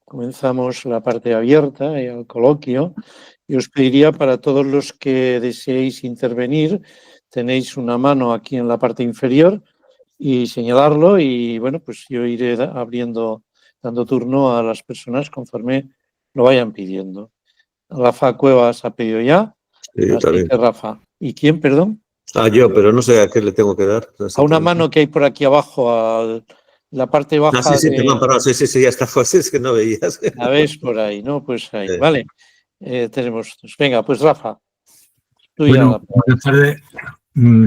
comenzamos la parte abierta, el coloquio, y os pediría para todos los que deseéis intervenir, tenéis una mano aquí en la parte inferior y señalarlo y bueno, pues yo iré dando turno a las personas conforme lo vayan pidiendo. Rafa Cuevas ha pedido ya, Sí, así también. que Rafa. ¿Y quién, perdón? Yo, pero no sé a qué le tengo que dar. A una mano que hay por aquí abajo, a la parte baja Sí, de... perdón, sí, ya está, pues es que no veías. La ves por ahí, ¿no? Pues ahí, vale. Tenemos dos. Venga, pues Rafa, tú ya. Bueno, buenas tardes.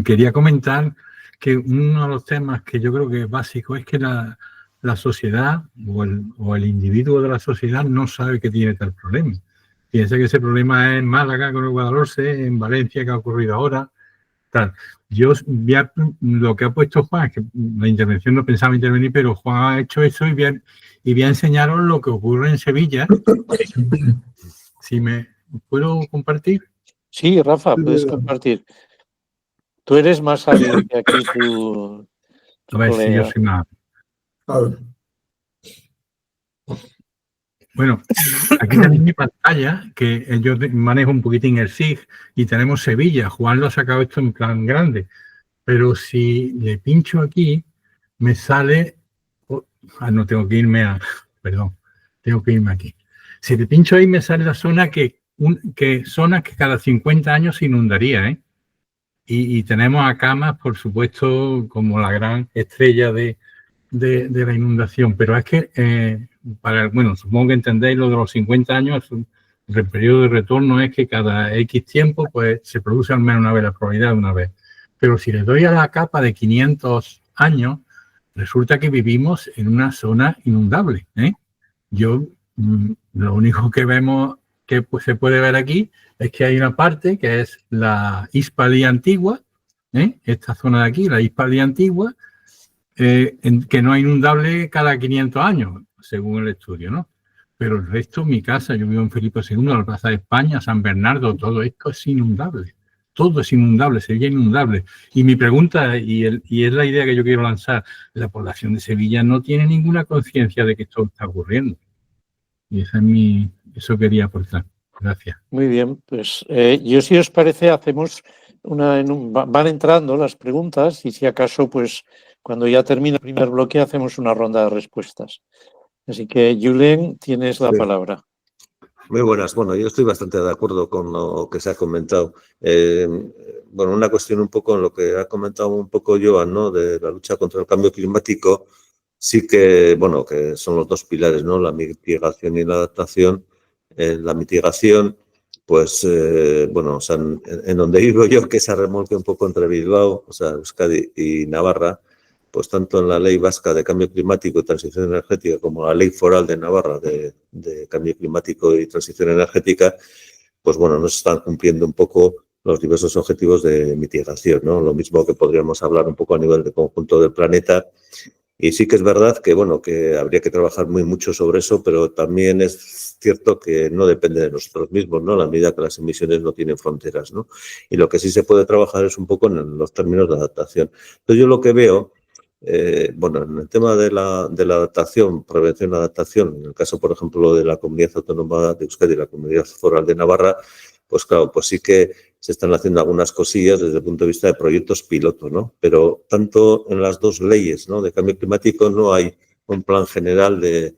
Quería comentar que uno de los temas que yo creo que es básico es que la sociedad o el individuo de la sociedad no sabe que tiene tal problema. Piensa que ese problema es en Málaga con el Guadalhorce, en Valencia, que ha ocurrido ahora, tal. Yo lo que ha puesto Juan, es que la intervención no pensaba intervenir, pero Juan ha hecho eso y voy a enseñaros lo que ocurre en Sevilla. Si me puedo compartir. Sí, Rafa, puedes compartir. Tú eres más hábil que aquí tu A ver si yo colega. soy más. Bueno, aquí tenéis mi pantalla, que yo manejo un poquitín el SIG y tenemos Sevilla. Juan lo ha sacado esto en plan grande. Pero si le pincho aquí, me sale... no tengo que irme a... Perdón, tengo que irme aquí. Si le pincho ahí, me sale la zona zonas que cada 50 años se inundaría, ¿eh? Y tenemos a Camas, por supuesto, como la gran estrella de la inundación. Pero es que, bueno, supongo que entendéis lo de los 50 años, el periodo de retorno es que cada X tiempo pues se produce al menos una vez, la probabilidad de una vez. Pero si le doy a la capa de 500 años, resulta que vivimos en una zona inundable, ¿eh? Lo único que vemos que pues, se puede ver aquí es que hay una parte que es la Hispalia antigua, ¿eh? Esta zona de aquí, la Hispalia antigua, que no es inundable cada 500 años, según el estudio, ¿no? Pero el resto, mi casa, yo vivo en Felipe II, la Plaza de España, San Bernardo, todo esto es inundable. Todo es inundable, Sevilla inundable. Y mi pregunta, y es la idea que yo quiero lanzar, la población de Sevilla no tiene ninguna conciencia de que esto está ocurriendo. Y eso quería aportar. Gracias. Muy bien, pues yo si os parece hacemos van entrando las preguntas y si acaso pues cuando ya termine el primer bloque hacemos una ronda de respuestas. Así que Julen, tienes la palabra. Muy buenas. Bueno, yo estoy bastante de acuerdo con lo que se ha comentado. Bueno, una cuestión un poco en lo que ha comentado un poco Joan, ¿no? De la lucha contra el cambio climático. Sí que, bueno, que son los dos pilares, ¿no? La mitigación y la adaptación. La mitigación, pues, bueno, o sea, en donde vivo yo, que se remolque un poco entre Bilbao, o sea, Euskadi y Navarra, pues tanto en la Ley Vasca de Cambio Climático y Transición Energética como la Ley Foral de Navarra de Cambio Climático y Transición Energética, pues bueno, no se están cumpliendo un poco los diversos objetivos de mitigación, ¿no? Lo mismo que podríamos hablar un poco a nivel de conjunto del planeta. Y sí que es verdad que, bueno, que habría que trabajar mucho sobre eso, pero también es cierto que no depende de nosotros mismos, ¿no? A la medida que las emisiones no tienen fronteras, ¿no? Y lo que sí se puede trabajar es un poco en los términos de adaptación. Entonces, yo lo que veo, bueno, en el tema de la adaptación, prevención y adaptación, en el caso, por ejemplo, de la Comunidad Autónoma de Euskadi y la Comunidad Foral de Navarra, pues claro, pues sí que se están haciendo algunas cosillas desde el punto de vista de proyectos piloto, ¿no? Pero tanto en las dos leyes, ¿no? De cambio climático no hay un plan general de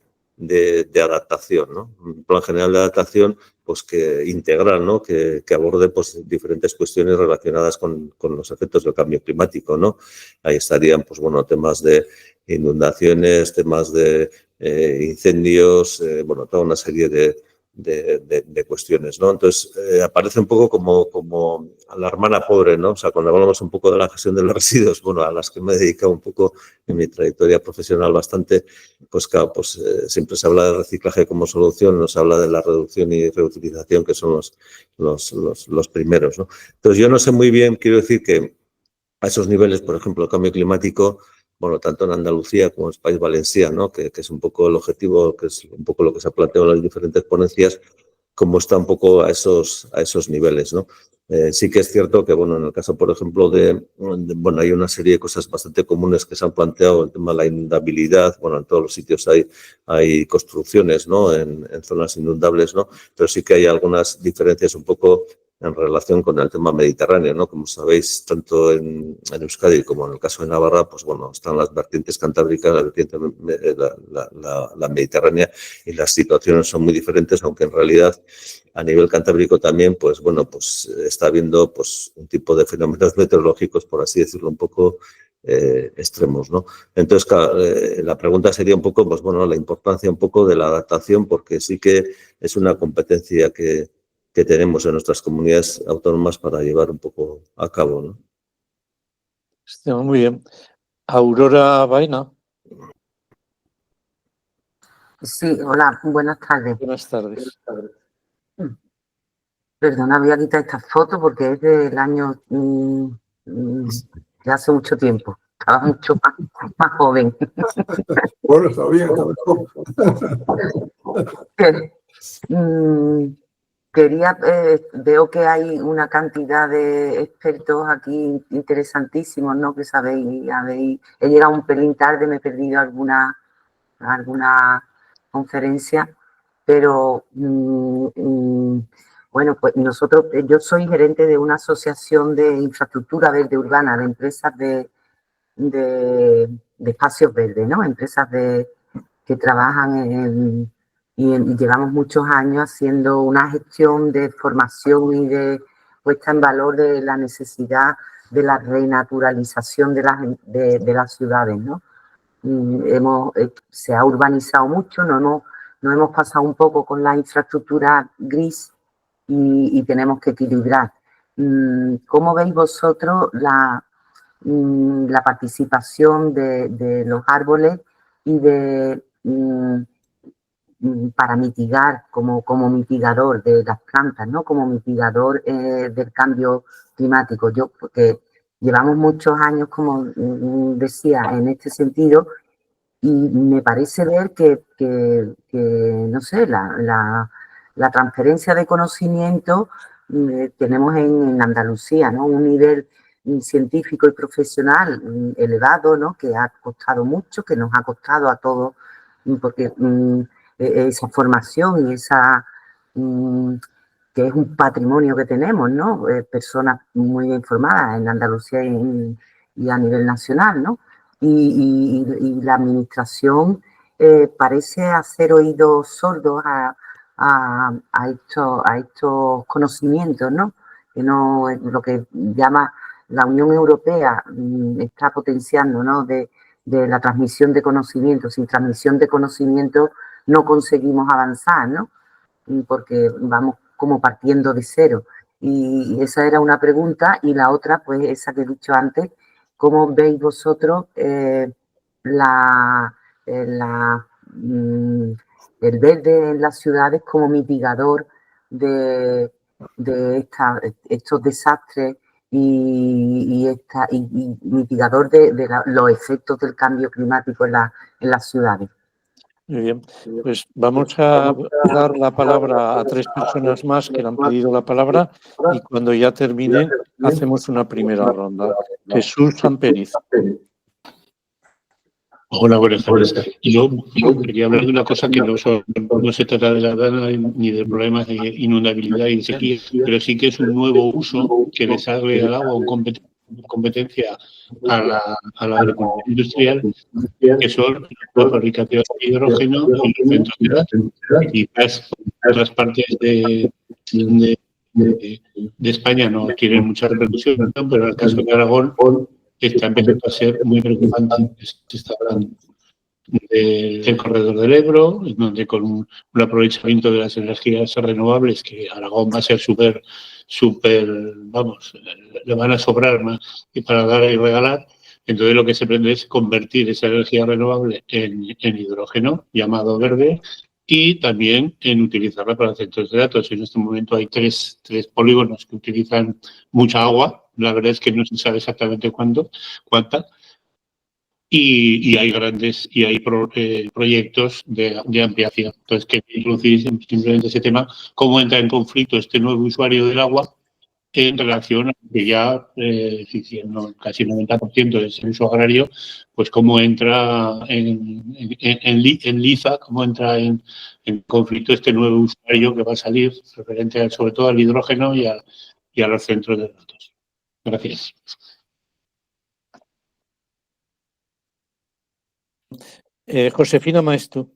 adaptación, ¿no? Un plan general de adaptación, pues que integral, ¿no? Que aborde pues diferentes cuestiones relacionadas con los efectos del cambio climático, ¿no? Ahí estarían, pues bueno, temas de inundaciones, temas de incendios, bueno, toda una serie de cuestiones, ¿no? Entonces, aparece un poco como a la hermana pobre, ¿no? O sea, cuando hablamos un poco de la gestión de los residuos, bueno, a las que me he dedicado un poco en mi trayectoria profesional bastante, pues claro, pues siempre se habla de reciclaje como solución, no se habla de la reducción y reutilización, que son los primeros, ¿no? Entonces, yo no sé muy bien, quiero decir que a esos niveles, por ejemplo, el cambio climático, bueno, tanto en Andalucía como en el País Valencià, ¿no? Que es un poco el objetivo, que es un poco lo que se ha planteado en las diferentes ponencias, cómo está un poco a esos niveles, ¿no? Sí que es cierto que, bueno, en el caso, por ejemplo, bueno, hay una serie de cosas bastante comunes que se han planteado, el tema de la inundabilidad. Bueno, en todos los sitios hay construcciones, ¿no? En zonas inundables, ¿no? Pero sí que hay algunas diferencias un poco en relación con el tema mediterráneo, ¿no? Como sabéis, tanto en Euskadi como en el caso de Navarra, pues bueno, están las vertientes cantábricas, la vertiente la mediterránea, y las situaciones son muy diferentes, aunque en realidad a nivel cantábrico también, pues bueno, pues está habiendo pues un tipo de fenómenos meteorológicos, por así decirlo, un poco extremos, ¿no? Entonces, la pregunta sería un poco, pues bueno, la importancia un poco de la adaptación, porque sí que es una competencia que tenemos en nuestras comunidades autónomas para llevar un poco a cabo, ¿no? Está muy bien. Aurora Baena. Sí, hola, buenas tardes. Buenas tardes. Perdona, voy a quitar esta foto porque es del año de hace mucho tiempo. Estaba mucho más joven. Bueno, está bien. Veo que hay una cantidad de expertos aquí interesantísimos, ¿no? Que he llegado un pelín tarde, me he perdido alguna conferencia, pero bueno, pues yo soy gerente de una asociación de infraestructura verde urbana, de empresas de espacios verdes, ¿no? Empresas que trabajan y llevamos muchos años haciendo una gestión de formación y de puesta en valor de la necesidad de la renaturalización de las ciudades, ¿no? Se ha urbanizado mucho, nos hemos pasado un poco con la infraestructura gris y tenemos que equilibrar. ¿Cómo veis vosotros la participación de los árboles y para mitigar, como mitigador de las plantas, ¿no? Como mitigador del cambio climático? Porque llevamos muchos años, como decía, en este sentido, y me parece ver que no sé, la transferencia de conocimiento tenemos en Andalucía, ¿no? Un nivel científico y profesional elevado, ¿no? Que ha costado mucho, que nos ha costado a todos, porque esa formación y esa que es un patrimonio que tenemos, ¿no? Personas muy bien formadas en Andalucía y a nivel nacional, ¿no? Y la administración parece hacer oídos sordos a estos conocimientos, ¿no? Que no, lo que llama la Unión Europea está potenciando, ¿no? De la transmisión de conocimientos. Sin transmisión de conocimientos no conseguimos avanzar, ¿no? Porque vamos como partiendo de cero. Y esa era una pregunta. Y la otra, pues esa que he dicho antes, ¿cómo veis vosotros el verde en las ciudades como mitigador de estos desastres y mitigador de los efectos del cambio climático en las ciudades? Muy bien, pues vamos a dar la palabra a 3 personas más que le han pedido la palabra y cuando ya termine hacemos una primera ronda. Jesús Samperiz. Hola, buenas tardes. Yo quería hablar de una cosa que no se trata de la dana ni de problemas de inundabilidad y de sequía, pero sí que es un nuevo uso que les agrega al agua, competencia a la agricultura industrial, que son la fabricación de hidrógeno y los centros de datos. Quizás otras partes de España no tienen mucha repercusión, pero en el caso de Aragón está empezando a ser muy preocupante. Se está hablando del corredor del Ebro, donde con un aprovechamiento de las energías renovables, que Aragón va a ser súper, vamos, le van a sobrar más y para dar y regalar. Entonces lo que se pretende es convertir esa energía renovable en hidrógeno, llamado verde, y también en utilizarla para centros de datos. En este momento hay tres polígonos que utilizan mucha agua. La verdad es que no se sabe exactamente cuánta. Y hay proyectos de ampliación. Entonces, que introducir simplemente ese tema, cómo entra en conflicto este nuevo usuario del agua en relación a que ya casi el 90% del servicio agrario, pues cómo entra en liza, cómo entra en conflicto este nuevo usuario que va a salir referente sobre todo al hidrógeno y a los centros de datos. Gracias. Josefina Maestu.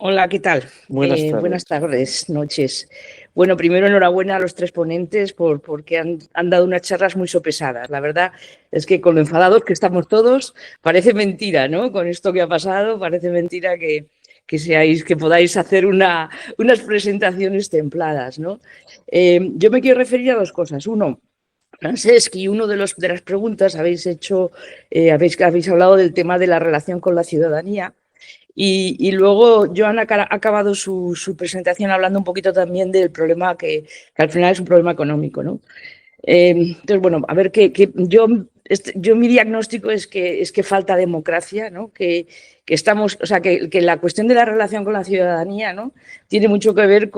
Hola, ¿qué tal? Buenas tardes. Buenas tardes, noches. Bueno, primero enhorabuena a los tres ponentes porque han dado unas charlas muy sopesadas. La verdad es que con lo enfadados que estamos todos, parece mentira, ¿no? Con esto que ha pasado, parece mentira que podáis hacer unas presentaciones templadas, ¿no? Yo me quiero referir a dos cosas. Uno, Francesc, uno de las preguntas habéis hablado del tema de la relación con la ciudadanía. Y luego Joan ha acabado su presentación hablando un poquito también del problema que al final es un problema económico, ¿no? Entonces, bueno, a ver, yo mi diagnóstico es que falta democracia, ¿no? Que la cuestión de la relación con la ciudadanía, ¿no? Tiene mucho que ver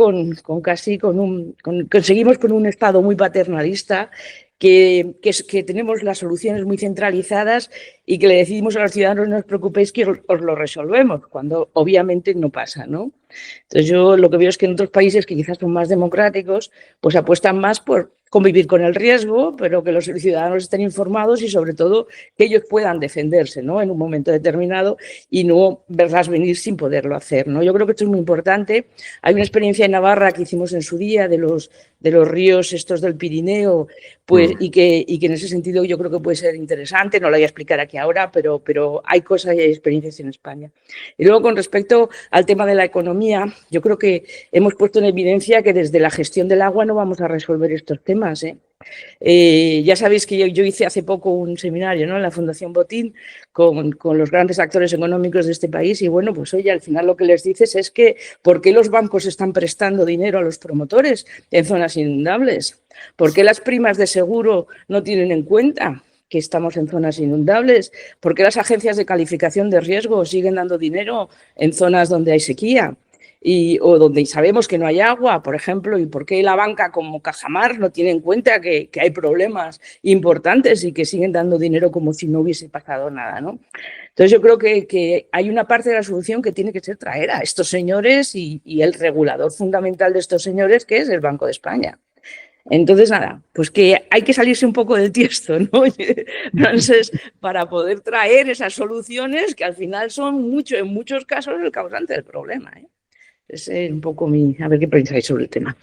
seguimos con un Estado muy paternalista, que tenemos las soluciones muy centralizadas y que le decimos a los ciudadanos no os preocupéis que os lo resolvemos, cuando obviamente no pasa, ¿no? Entonces yo lo que veo es que en otros países que quizás son más democráticos, pues apuestan más por convivir con el riesgo, pero que los ciudadanos estén informados y sobre todo que ellos puedan defenderse, ¿no? En un momento determinado y no verlas venir sin poderlo hacer, ¿no? Yo creo que esto es muy importante. Hay una experiencia en Navarra que hicimos en su día de los ríos estos del Pirineo, pues, y que en ese sentido yo creo que puede ser interesante. No lo voy a explicar aquí ahora, pero hay cosas y hay experiencias en España. Y luego con respecto al tema de la economía, yo creo que hemos puesto en evidencia que desde la gestión del agua no vamos a resolver estos temas, ¿eh? Ya sabéis que yo hice hace poco un seminario, ¿no?, en la Fundación Botín con los grandes actores económicos de este país y bueno, pues oye, al final lo que les dices es que ¿por qué los bancos están prestando dinero a los promotores en zonas inundables? ¿Por qué las primas de seguro no tienen en cuenta que estamos en zonas inundables? ¿Por qué las agencias de calificación de riesgo siguen dando dinero en zonas donde hay sequía? O donde sabemos que no hay agua, por ejemplo, y por qué la banca como Cajamar no tiene en cuenta que hay problemas importantes y que siguen dando dinero como si no hubiese pasado nada, ¿no? Entonces yo creo que hay una parte de la solución que tiene que ser traer a estos señores y el regulador fundamental de estos señores, que es el Banco de España. Entonces, nada, pues que hay que salirse un poco del tiesto, ¿no? Entonces, para poder traer esas soluciones que al final son en muchos casos el causante del problema, ¿eh? Es un poco a ver qué pensáis sobre el tema.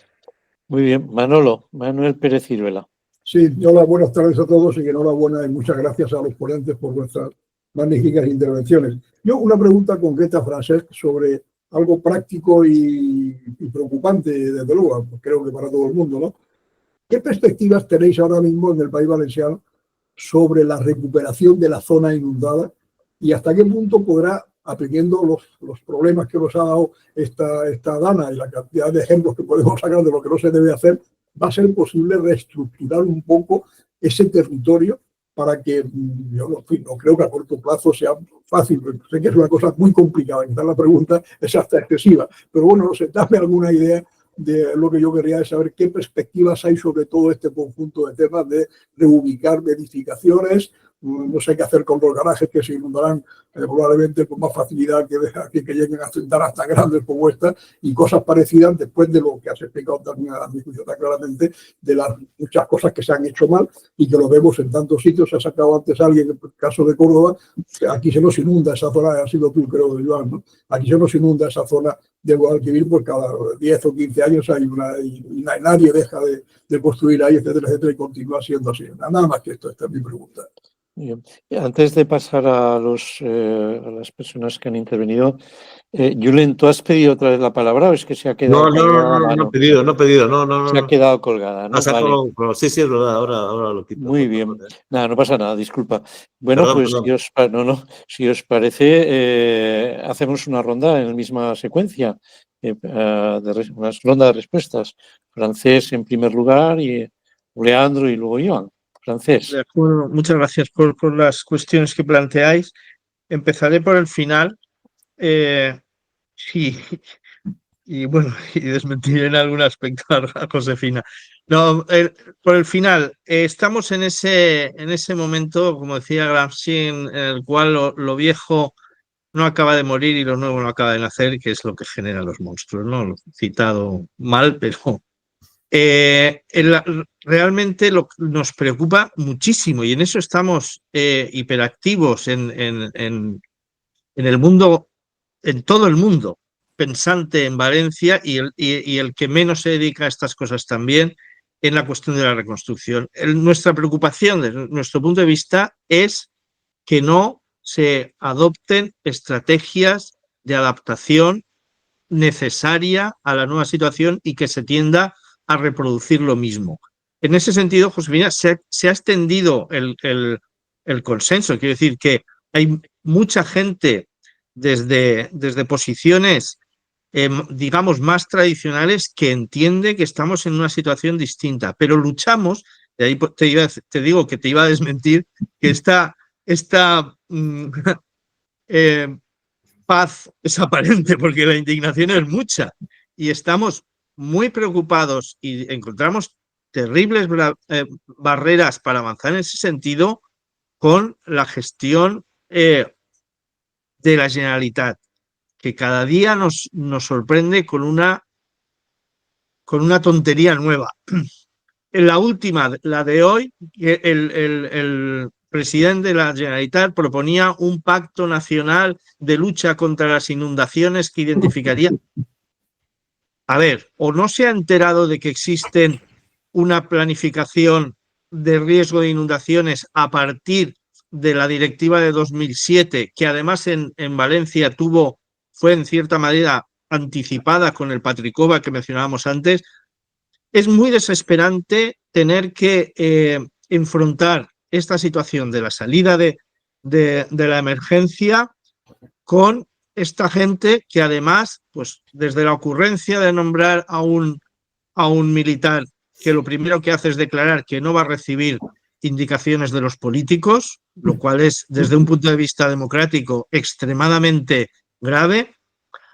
Muy bien, Manuel Pérez Ciruela. Sí, hola, buenas tardes a todos y enhorabuena y muchas gracias a los ponentes por vuestras magníficas intervenciones. Yo una pregunta concreta, Francesc, sobre algo práctico y preocupante, desde luego, creo que para todo el mundo, ¿no? ¿Qué perspectivas tenéis ahora mismo en el País Valenciano sobre la recuperación de la zona inundada y hasta qué punto podrá, aprendiendo los problemas que nos ha dado esta Dana y la cantidad de ejemplos que podemos sacar de lo que no se debe hacer, va a ser posible reestructurar un poco ese territorio para que, yo no creo que a corto plazo sea fácil, sé que es una cosa muy complicada, quizás la pregunta es hasta excesiva, pero bueno, no sé, dame alguna idea de lo que yo quería saber, qué perspectivas hay sobre todo este conjunto de temas de reubicar edificaciones, no sé qué hacer con los garajes que se inundarán probablemente con más facilidad que lleguen a sentar hasta grandes como esta y cosas parecidas después de lo que has explicado también a mi juicio tan claramente de las muchas cosas que se han hecho mal y que lo vemos en tantos sitios. Se ha sacado antes alguien, en el caso de Córdoba, aquí se nos inunda esa zona, ha sido tú creo, Joan, ¿no? Aquí se nos inunda esa zona de Guadalquivir, pues cada 10 o 15 años hay y nadie deja de construir ahí, etcétera, etcétera, y continúa siendo así. Nada más que esto, esta es mi pregunta. Bien. Antes de pasar a las personas que han intervenido, Julen, ¿tú has pedido otra vez la palabra o es que se ha quedado colgada? No he pedido. Se ha quedado colgada, ¿no? Vale. Sí, es verdad, ahora lo quito. Muy bien. Nada, no pasa nada, disculpa. Bueno, perdón. Si os parece, hacemos una ronda en la misma secuencia, una ronda de respuestas. Francesc en primer lugar, y Leandro y luego Joan. Francesc. De acuerdo, muchas gracias por las cuestiones que planteáis. Empezaré por el final. Sí, y bueno, y desmentiré en algún aspecto a Josefina. No, por el final, estamos en ese momento, como decía Gramsci, en el cual lo viejo no acaba de morir y lo nuevo no acaba de nacer, que es lo que genera los monstruos, ¿no? Lo he citado mal, pero realmente nos preocupa muchísimo y en eso estamos hiperactivos en el mundo, en todo el mundo pensante en Valencia y el que menos se dedica a estas cosas también en la cuestión de la reconstrucción. Nuestra preocupación desde nuestro punto de vista es que no se adopten estrategias de adaptación necesaria a la nueva situación y que se tienda a reproducir lo mismo. En ese sentido, Josefina, se ha extendido el consenso. Quiero decir que hay mucha gente desde posiciones, digamos, más tradicionales que entiende que estamos en una situación distinta, pero luchamos, de ahí te digo que te iba a desmentir, que esta paz es aparente porque la indignación es mucha y estamos muy preocupados y encontramos terribles barreras para avanzar en ese sentido con la gestión de la Generalitat, que cada día nos sorprende con una tontería nueva. En la última, la de hoy, el presidente de la Generalitat proponía un pacto nacional de lucha contra las inundaciones que identificaría. A ver, o no se ha enterado de que existen una planificación de riesgo de inundaciones a partir de la directiva de 2007, que además en Valencia fue en cierta manera anticipada con el Patricova que mencionábamos antes. Es muy desesperante tener que enfrentar esta situación de la salida de la emergencia con esta gente que además, pues desde la ocurrencia de nombrar a un militar que lo primero que hace es declarar que no va a recibir indicaciones de los políticos, lo cual es, desde un punto de vista democrático, extremadamente grave,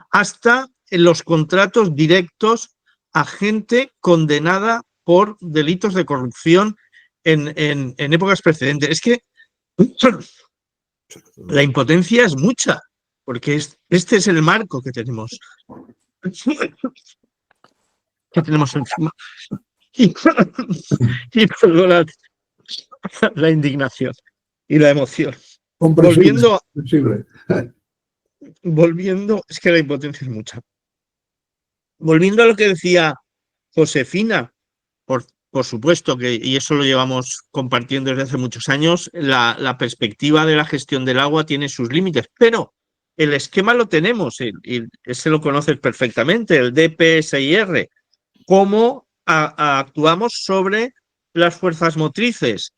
hasta en los contratos directos a gente condenada por delitos de corrupción en épocas precedentes. Es que la impotencia es mucha, porque este es el marco que tenemos. Encima. Y perdonad la indignación y la emoción. Volviendo, es que la impotencia es mucha. Volviendo a lo que decía Josefina, por supuesto que, y eso lo llevamos compartiendo desde hace muchos años, la perspectiva de la gestión del agua tiene sus límites, pero el esquema lo tenemos, y ese lo conoces perfectamente, el DPSIR, cómo actuamos sobre las fuerzas motrices.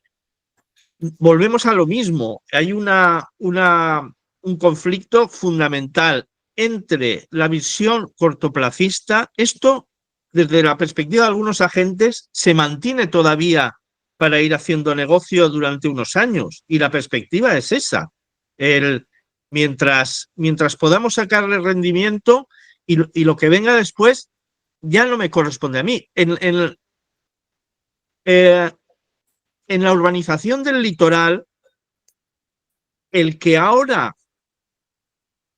Volvemos a lo mismo, hay un conflicto fundamental entre la visión cortoplacista. Esto, desde la perspectiva de algunos agentes, se mantiene todavía para ir haciendo negocio durante unos años, y la perspectiva es esa. Mientras podamos sacarle rendimiento y lo que venga después ya no me corresponde a mí. En la urbanización del litoral, el que ahora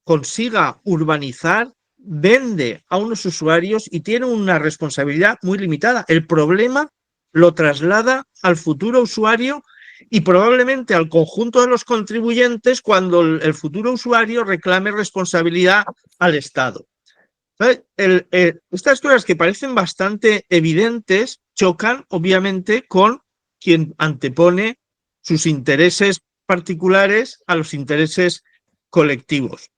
consiga urbanizar vende a unos usuarios y tiene una responsabilidad muy limitada. El problema lo traslada al futuro usuario y probablemente al conjunto de los contribuyentes cuando el futuro usuario reclame responsabilidad al Estado. Estas cosas que parecen bastante evidentes chocan obviamente con quien antepone sus intereses particulares a los intereses colectivos.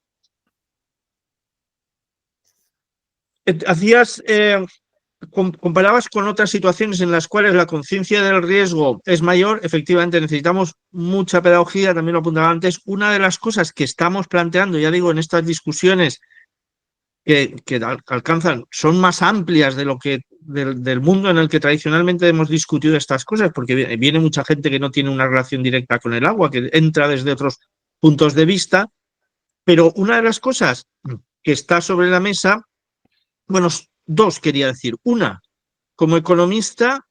Comparabas con otras situaciones en las cuales la conciencia del riesgo es mayor. Efectivamente, necesitamos mucha pedagogía, también lo apuntaba antes. Una de las cosas que estamos planteando, ya digo, en estas discusiones que alcanzan, son más amplias de lo que del mundo en el que tradicionalmente hemos discutido estas cosas, porque viene mucha gente que no tiene una relación directa con el agua, que entra desde otros puntos de vista, pero una de las cosas que está sobre la mesa bueno, dos quería decir. Una, como economista,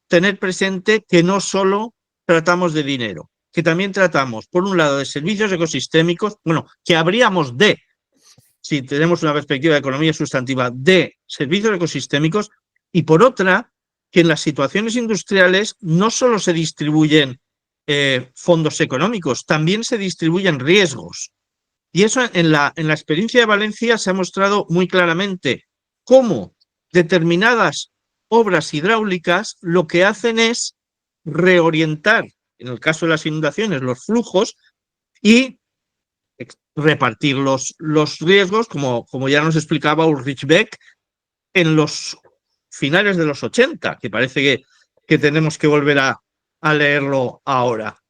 tener presente que no solo tratamos de dinero, que también tratamos, por un lado, de servicios ecosistémicos, bueno, que habríamos de, si tenemos una perspectiva de economía sustantiva, de servicios ecosistémicos, y por otra, que en las situaciones industriales no solo se distribuyen fondos económicos, también se distribuyen riesgos. Y eso en la experiencia de Valencia se ha mostrado muy claramente cómo determinadas obras hidráulicas lo que hacen es reorientar, en el caso de las inundaciones, los flujos y repartir los riesgos, como ya nos explicaba Ulrich Beck, en los finales de los 80, que parece que tenemos que volver a leerlo ahora.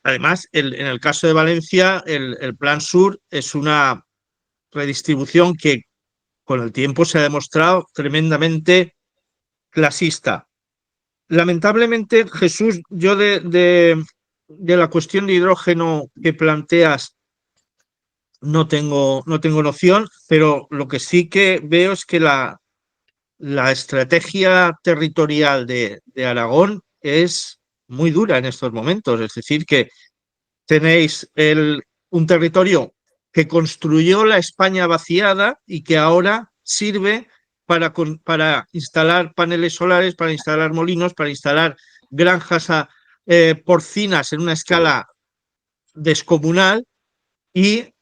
Además, en el caso de Valencia, el Plan Sur es una redistribución que con el tiempo se ha demostrado tremendamente clasista. Lamentablemente, Jesús, yo de la cuestión de hidrógeno que planteas no tengo noción, pero lo que sí que veo es que la estrategia territorial de Aragón es muy dura en estos momentos. Es decir, que tenéis un territorio que construyó la España vaciada y que ahora sirve para instalar paneles solares, para instalar molinos, para instalar granjas porcinas en una escala descomunal y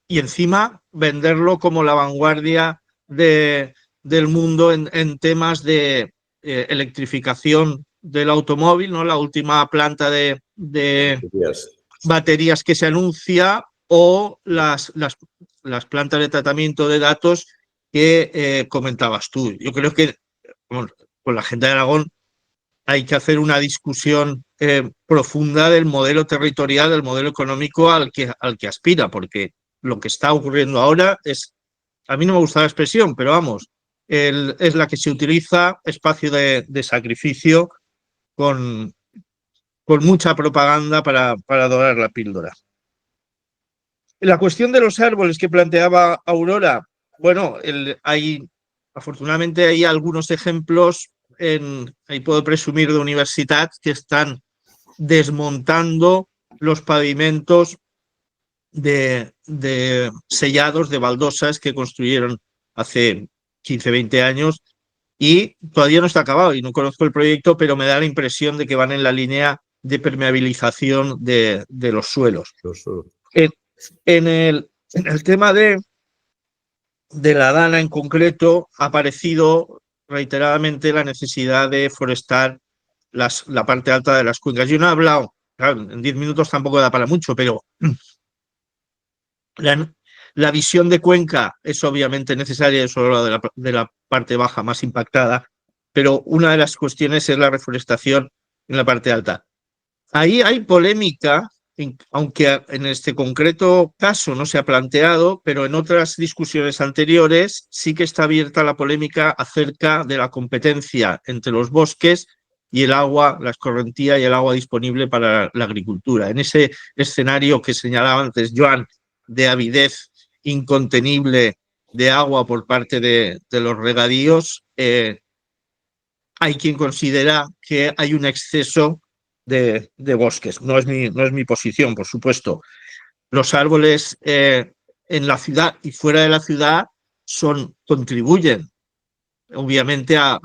encima venderlo como la vanguardia del mundo en temas de electrificación del automóvil, ¿no? La última planta de baterías que se anuncia, o las plantas de tratamiento de datos que comentabas tú. Yo creo que con la gente de Aragón hay que hacer una discusión profunda del modelo territorial, del modelo económico al que aspira, porque lo que está ocurriendo ahora es, a mí no me gusta la expresión, pero vamos, es la que se utiliza, espacio de sacrificio con mucha propaganda para dorar la píldora. La cuestión de los árboles que planteaba Aurora, bueno, afortunadamente hay algunos ejemplos, ahí puedo presumir de universidad, que están desmontando los pavimentos de sellados de baldosas que construyeron hace 15, 20 años, y todavía no está acabado y no conozco el proyecto, pero me da la impresión de que van en la línea de permeabilización de los suelos. En el tema de la Dana en concreto, ha aparecido reiteradamente la necesidad de forestar la parte alta de las cuencas. Yo no he hablado, claro, en 10 minutos tampoco da para mucho, pero la visión de cuenca es obviamente necesaria, eso de la parte baja más impactada, pero una de las cuestiones es la reforestación en la parte alta. Ahí hay polémica, aunque en este concreto caso no se ha planteado, pero en otras discusiones anteriores sí que está abierta la polémica acerca de la competencia entre los bosques y el agua, la escorrentía y el agua disponible para la agricultura. En ese escenario que señalaba antes Joan, de avidez incontenible de agua por parte de los regadíos, hay quien considera que hay un exceso de bosques. No es mi posición, por supuesto. Los árboles en la ciudad y fuera de la ciudad contribuyen, obviamente, a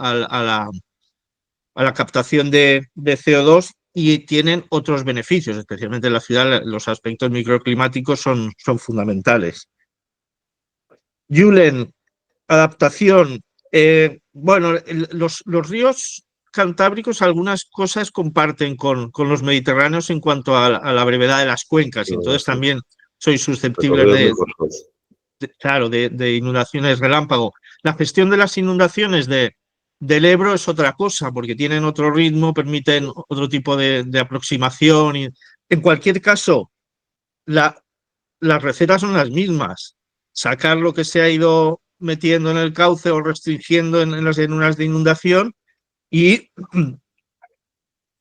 la captación de CO2 y tienen otros beneficios, especialmente en la ciudad. Los aspectos microclimáticos son fundamentales. Julen, adaptación. Bueno, los ríos cantábricos algunas cosas comparten con los mediterráneos en cuanto a la brevedad de las cuencas, y entonces también soy susceptible de inundaciones relámpago. La gestión de las inundaciones del Ebro es otra cosa, porque tienen otro ritmo, permiten otro tipo de aproximación. Y, en cualquier caso, las recetas son las mismas. Sacar lo que se ha ido metiendo en el cauce o restringiendo en las dunas de inundación, y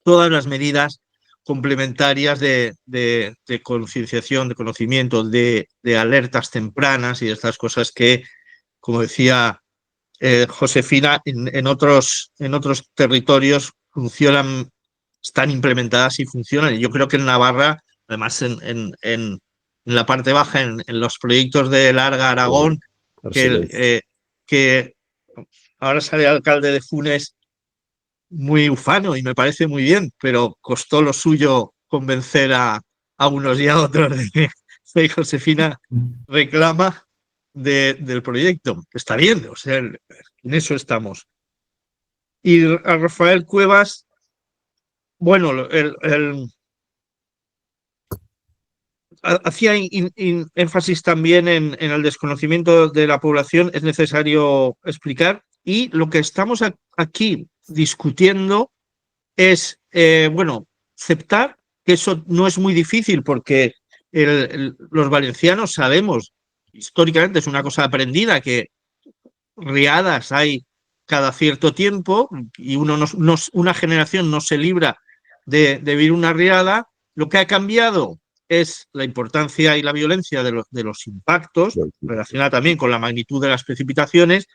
todas las medidas complementarias de concienciación, de conocimiento, de alertas tempranas y de estas cosas que como decía Josefina, en otros territorios están implementadas y funcionan. Y yo creo que en Navarra, además en la parte baja, en los proyectos de Larga Aragón, que ahora sale alcalde de Funes muy ufano y me parece muy bien, pero costó lo suyo convencer a unos y a otros de Josefina reclama del proyecto. Está bien, o sea, en eso estamos. Y a Rafael Cuevas, bueno, hacía énfasis también en el desconocimiento de la población, es necesario explicar, y lo que estamos aquí discutiendo es, bueno, aceptar que eso no es muy difícil porque los valencianos sabemos, históricamente es una cosa aprendida, que riadas hay cada cierto tiempo y una generación no se libra de vivir una riada. Lo que ha cambiado es la importancia y la violencia de los impactos, relacionada también con la magnitud de las precipitaciones,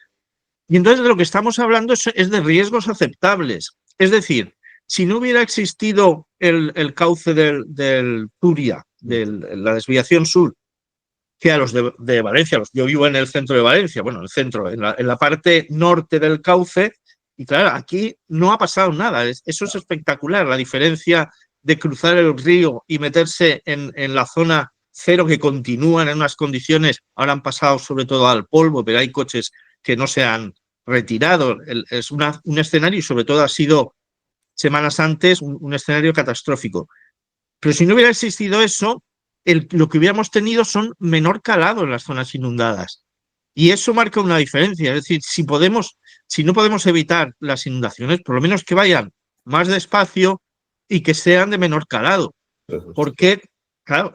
y entonces de lo que estamos hablando es de riesgos aceptables. Es decir, si no hubiera existido el cauce del Turia, de la desviación sur, que a los de Valencia, yo vivo en el centro de Valencia, bueno, el centro, en la parte norte del cauce, y claro, aquí no ha pasado nada. Eso es espectacular, la diferencia de cruzar el río y meterse en la zona cero, que continúan en unas condiciones, ahora han pasado sobre todo al polvo, pero hay coches que no se han retirado. Es un escenario, y sobre todo ha sido semanas antes, un escenario catastrófico. Pero si no hubiera existido eso, lo que hubiéramos tenido son menor calado en las zonas inundadas. Y eso marca una diferencia. Es decir, si no podemos evitar las inundaciones, por lo menos que vayan más despacio y que sean de menor calado. Porque, claro,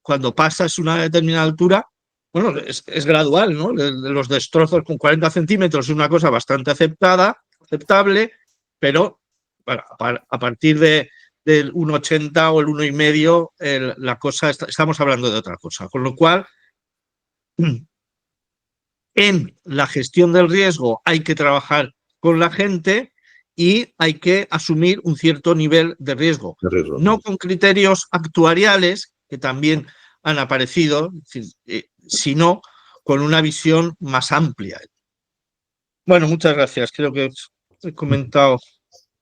cuando pasas una determinada altura, bueno, es gradual, ¿no? Los destrozos con 40 centímetros es una cosa bastante aceptable, pero bueno, a partir del 1,80 o el 1,5, la cosa, estamos hablando de otra cosa. Con lo cual, en la gestión del riesgo hay que trabajar con la gente y hay que asumir un cierto nivel de riesgo. No con criterios actuariales, que también han aparecido, sino con una visión más amplia. Bueno, muchas gracias. Creo que he comentado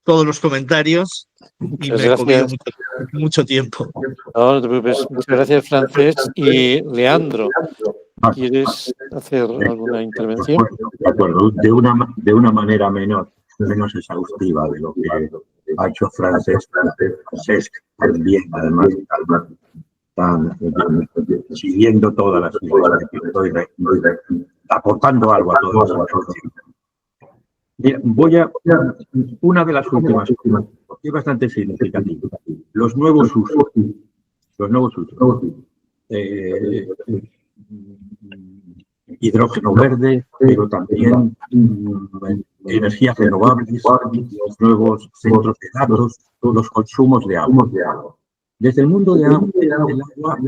todos los comentarios y me he comido mucho tiempo. No, no te preocupes. Muchas gracias, Francés. Y Leandro, ¿quieres hacer alguna intervención? De acuerdo, de una manera menos exhaustiva de lo que ha hecho Francés también, además, siguiendo todas las ideas que estoy aportando algo a todos. Mira, una de las últimas, porque es bastante significativo, los nuevos usos. Hidrógeno verde, pero también energías renovables, los nuevos centros de datos, los consumos de agua. Desde el mundo del agua,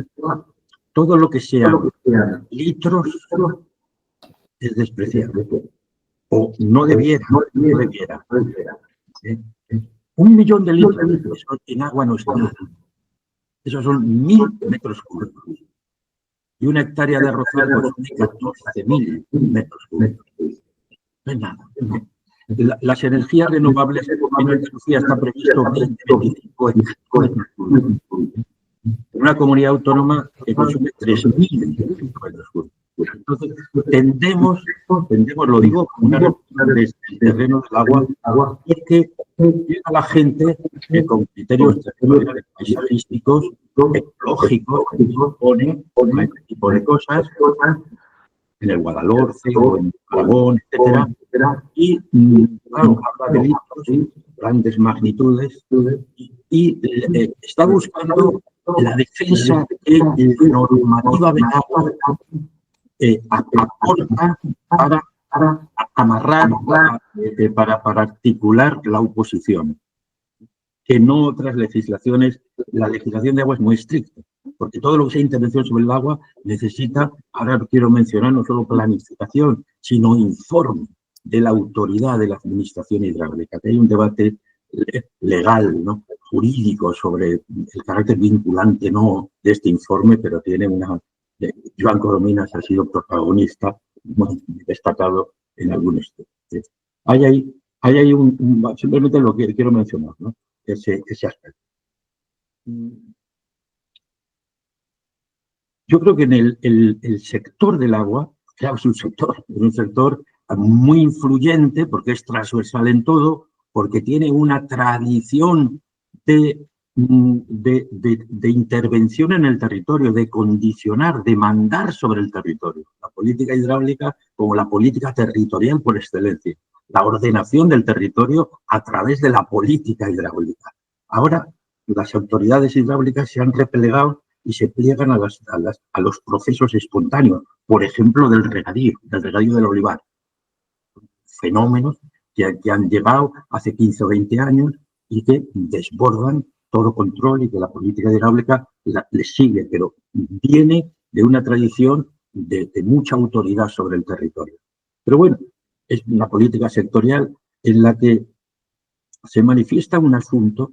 todo lo que sea litros es despreciable. O no debiera. 1 millón de litros en agua no es nada. Esos son 1000 metros cúbicos. Y una hectárea de arrozal tiene 14.000 metros cúbicos. No es nada. Las energías renovables en Andalucía está previsto 20-25 metros cúbicos. En una comunidad autónoma que consume 3.000 metros cúbicos. Entonces, tendemos, lo digo, una respuesta desde el terreno del agua, es que llega la gente con criterios paisajísticos, ecológicos, pone cosas en el Guadalhorce o en Aragón, etcétera, y claro, habla de litros, grandes magnitudes, y está buscando la defensa de la normativa del agua aporta para amarrar, para articular la oposición. Que no otras legislaciones, la legislación de agua es muy estricta. porque todo lo que sea intervención sobre el agua necesita, ahora quiero mencionar, no solo planificación, sino informe de la autoridad de la administración hidráulica, que hay un debate legal, ¿no?, jurídico sobre el carácter vinculante no de este informe, pero tiene una... Joan Corominas ha sido protagonista muy destacado en algunos textos. Hay ahí simplemente lo que quiero mencionar, ¿no?, ese aspecto. Yo creo que en el sector del agua, claro, es un sector muy influyente porque es transversal en todo, porque tiene una tradición de intervención en el territorio, de condicionar, de mandar sobre el territorio. La política hidráulica como la política territorial por excelencia. La ordenación del territorio a través de la política hidráulica. Ahora, las autoridades hidráulicas se han replegado y se pliegan a los procesos espontáneos, por ejemplo, del regadío del olivar. Fenómenos que han llegado hace 15 o 20 años y que desbordan todo control y que la política hidráulica les sigue, pero viene de una tradición de mucha autoridad sobre el territorio. Pero bueno, es una política sectorial en la que se manifiesta un asunto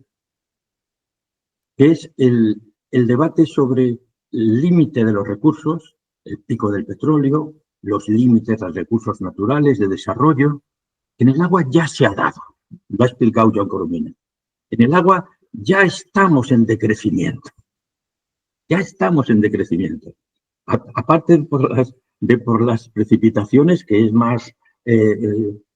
que es el debate sobre el límite de los recursos, el pico del petróleo, los límites de los recursos naturales, de desarrollo. En el agua ya se ha dado, lo ha explicado Joan Corominas. En el agua ya estamos en decrecimiento. Ya estamos en decrecimiento. Aparte por las precipitaciones, que es más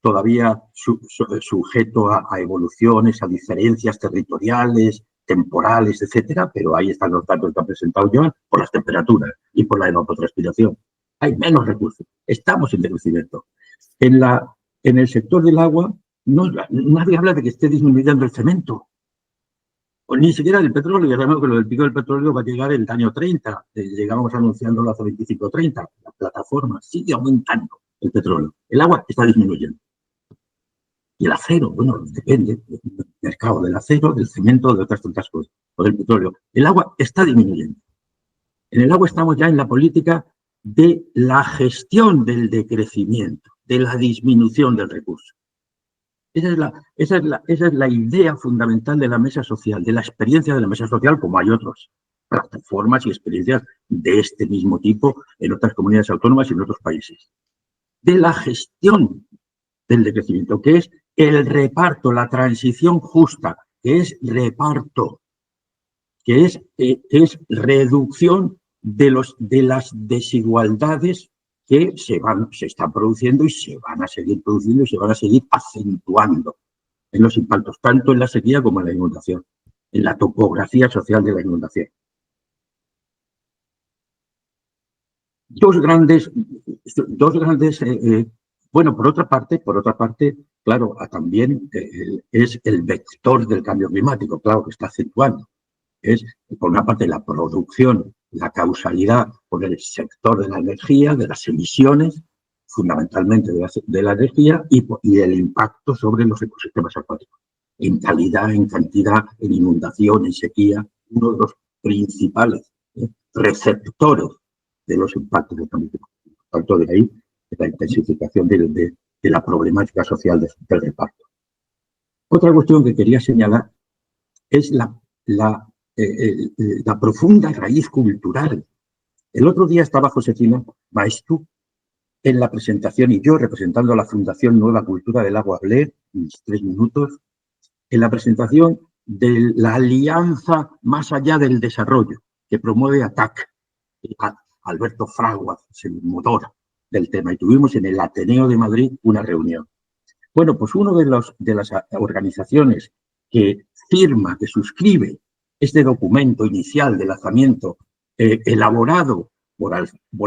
todavía sujeto a evoluciones, a diferencias territoriales, temporales, etcétera, pero ahí están los datos que ha presentado Joan, por las temperaturas y por la evapotranspiración. Hay menos recursos. Estamos en decrecimiento. En el sector del agua, nadie habla de que esté disminuyendo el cemento. O ni siquiera el petróleo. Ya sabemos que lo del pico del petróleo va a llegar el año 30. Llegamos anunciándolo hace 25-30. La plataforma sigue aumentando el petróleo. El agua está disminuyendo. Y el acero, bueno, depende del mercado del acero, del cemento, de otras tantas cosas, o del petróleo. El agua está disminuyendo. En el agua estamos ya en la política de la gestión del decrecimiento, de la disminución del recurso. Esa es la idea fundamental de la mesa social, de la experiencia de la mesa social, como hay otras plataformas y experiencias de este mismo tipo en otras comunidades autónomas y en otros países. De la gestión del decrecimiento, que es el reparto, la transición justa, que es reparto, que es reducción de las desigualdades que se están produciendo y se van a seguir produciendo y se van a seguir acentuando en los impactos, tanto en la sequía como en la inundación, en la topografía social de la inundación. Dos grandes, bueno, por otra parte, claro, también es el vector del cambio climático, claro, que está acentuando. Es, por una parte, la producción, la causalidad por el sector de la energía, de las emisiones, fundamentalmente de la energía, y el impacto sobre los ecosistemas acuáticos. En calidad, en cantidad, en inundación, en sequía, uno de los principales receptores de los impactos del cambio climático. Tanto de ahí, de la intensificación de la problemática social del reparto. Otra cuestión que quería señalar es la profunda raíz cultural. El otro día estaba Josefina Maestú en la presentación y yo representando a la Fundación Nueva Cultura del Agua hablé, mis 3 minutos, en la presentación de la alianza más allá del desarrollo que promueve ATAC. Alberto Fraguas es el motor del tema y tuvimos en el Ateneo de Madrid una reunión. Bueno, pues uno de las organizaciones que firma, que suscribe este documento inicial de lanzamiento elaborado por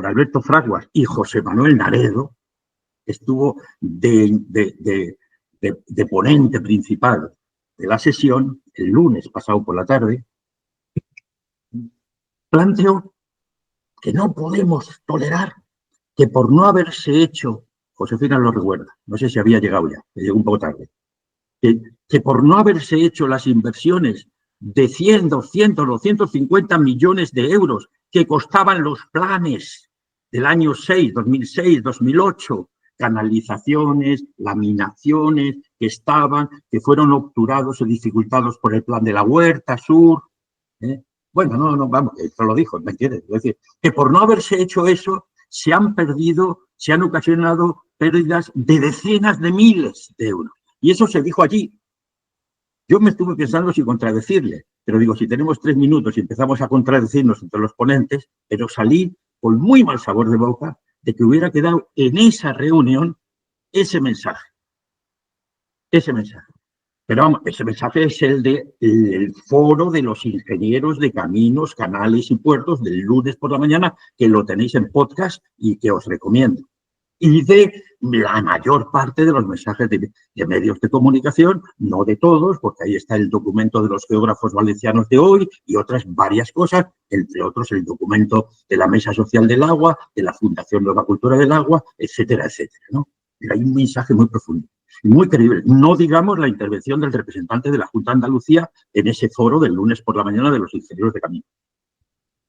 Alberto Fraguas y José Manuel Naredo, estuvo de ponente principal de la sesión el lunes pasado por la tarde, planteó que no podemos tolerar que por no haberse hecho, Josefina lo recuerda, no sé si había llegado ya, llegó un poco tarde, que por no haberse hecho las inversiones de 100, 200, 250 millones de euros que costaban los planes del año 6, 2006, 2008, canalizaciones, laminaciones que fueron obturados o dificultados por el plan de la Huerta Sur. Bueno, no, vamos, esto lo dijo, ¿me entiendes? Es decir, que por no haberse hecho eso, se han ocasionado pérdidas de decenas de miles de euros. Y eso se dijo allí. Yo me estuve pensando si contradecirle, pero digo, si tenemos 3 minutos y empezamos a contradecirnos entre los ponentes, pero salí con muy mal sabor de boca de que hubiera quedado en esa reunión ese mensaje. Ese mensaje. Pero vamos, ese mensaje es el del foro de los ingenieros de caminos, canales y puertos del lunes por la mañana, que lo tenéis en podcast y que os recomiendo. Y de la mayor parte de los mensajes de medios de comunicación, no de todos, porque ahí está el documento de los geógrafos valencianos de hoy y otras varias cosas, entre otros el documento de la Mesa Social del Agua, de la Fundación Nueva Cultura del Agua, etcétera, etcétera, ¿no? Pero hay un mensaje muy profundo y muy creíble. No digamos la intervención del representante de la Junta de Andalucía en ese foro del lunes por la mañana de los ingenieros de camino.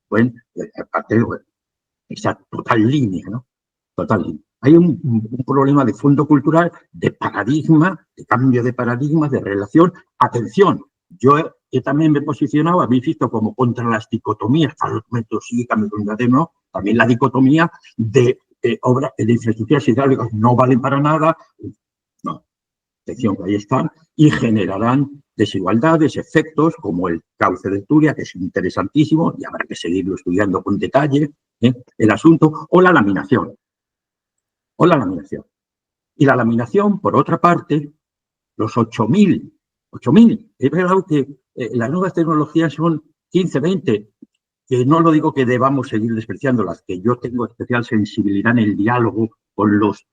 Bueno, aparte de esa total línea, ¿no? Total línea. Hay un problema de fondo cultural, de paradigma, de cambio de paradigma, de relación. Atención, yo también me he posicionado, habéis visto, como contra las dicotomías, sí, no, también la dicotomía de obras de infraestructuras hidráulicas no valen para nada. No, atención, que ahí están, y generarán desigualdades, efectos, como el cauce de Turia, que es interesantísimo, y habrá que seguirlo estudiando con detalle, el asunto, o la laminación. Y la laminación, por otra parte, los 8.000, es verdad que las nuevas tecnologías son 15, 20, que no lo digo que debamos seguir despreciándolas, que yo tengo especial sensibilidad en el diálogo con los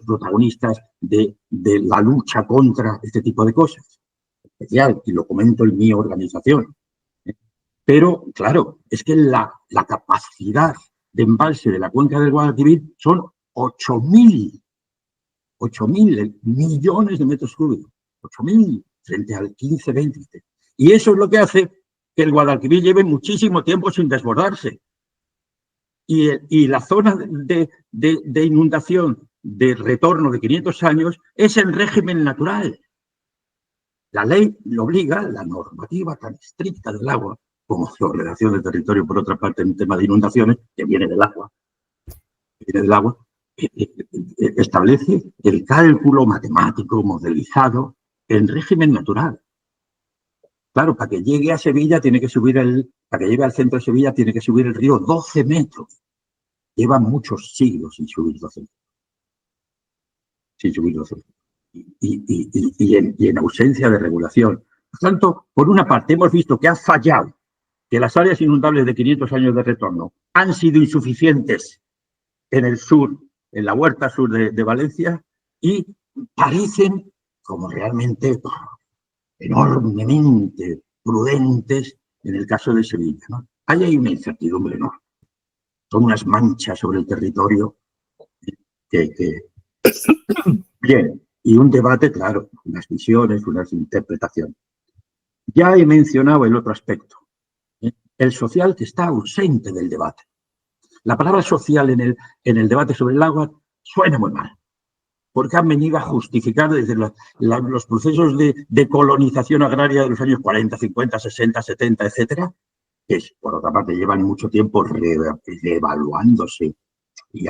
protagonistas de la lucha contra este tipo de cosas, especial, y lo comento en mi organización. Pero, claro, es que la capacidad de embalse de la cuenca del Guadalquivir son 8.000 millones de metros cúbicos, 8.000 frente al 15, 20. Y eso es lo que hace que el Guadalquivir lleve muchísimo tiempo sin desbordarse. Y la zona de inundación de retorno de 500 años es el régimen natural. La ley lo obliga, la normativa tan estricta del agua, como la ordenación del territorio, por otra parte, en un tema de inundaciones, que viene del agua, establece el cálculo matemático modelizado en régimen natural. Claro, para que llegue a Sevilla tiene que subir para que llegue al centro de Sevilla tiene que subir el río 12 metros. Lleva muchos siglos sin subir 12 metros. Y en ausencia de regulación. Por tanto, por una parte hemos visto que ha fallado, que las áreas inundables de 500 años de retorno han sido insuficientes en el sur, en la Huerta Sur de Valencia, y parecen como realmente enormemente prudentes en el caso de Sevilla, ¿no? Ahí hay una incertidumbre enorme. Son unas manchas sobre el territorio Bien, y un debate, claro, unas visiones, unas interpretaciones. Ya he mencionado el otro aspecto, el social, que está ausente del debate. La palabra social en el debate sobre el agua suena muy mal, porque han venido a justificar desde los procesos de colonización agraria de los años 40, 50, 60, 70, etcétera, que por otra parte llevan mucho tiempo reevaluándose y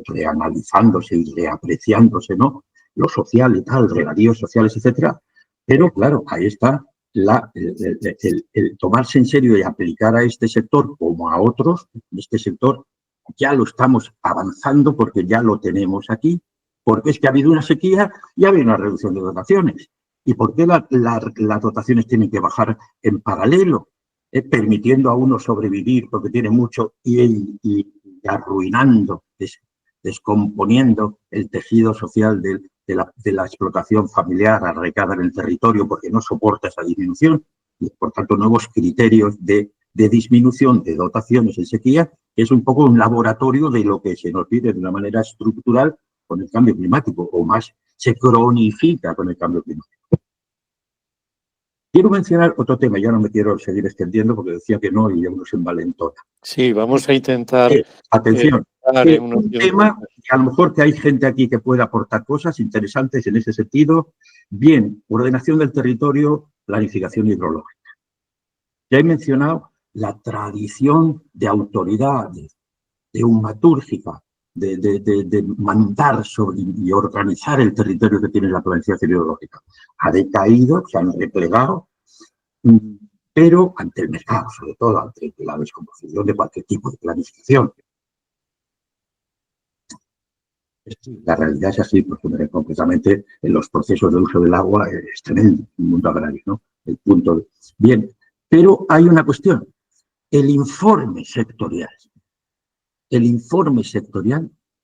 reanalizándose y reapreciándose, ¿no? Lo social y tal, regadíos sociales, etcétera. Pero claro, ahí está el tomarse en serio y aplicar a este sector como a otros. Este sector ya lo estamos avanzando porque ya lo tenemos aquí, porque es que ha habido una sequía y ha habido una reducción de dotaciones. ¿Y por qué las dotaciones tienen que bajar en paralelo? Permitiendo a uno sobrevivir porque tiene mucho y arruinando, descomponiendo el tejido social de la explotación familiar arraigada en el territorio porque no soporta esa disminución y, por tanto, nuevos criterios de disminución de dotaciones en sequía, que es un poco un laboratorio de lo que se nos pide de una manera estructural con el cambio climático, o más, se cronifica con el cambio climático. Quiero mencionar otro tema, ya no me quiero seguir extendiendo porque decía que no y uno se envalentona. Sí, vamos a intentar Atención, dar en unos un minutos. tema que a lo mejor que hay gente aquí que puede aportar cosas interesantes en ese sentido. Bien, ordenación del territorio, planificación hidrológica. Ya he mencionado la tradición de autoridades, de umatúrgica, de mandar sobre y organizar el territorio que tiene la planificación hidrológica. Ha decaído, se han replegado, pero ante el mercado, sobre todo ante la descomposición de cualquier tipo de planificación. La realidad es así, porque concretamente en los procesos de uso del agua es tremendo, el mundo agrario, ¿no? El punto de... Bien, pero hay una cuestión, el informe sectorial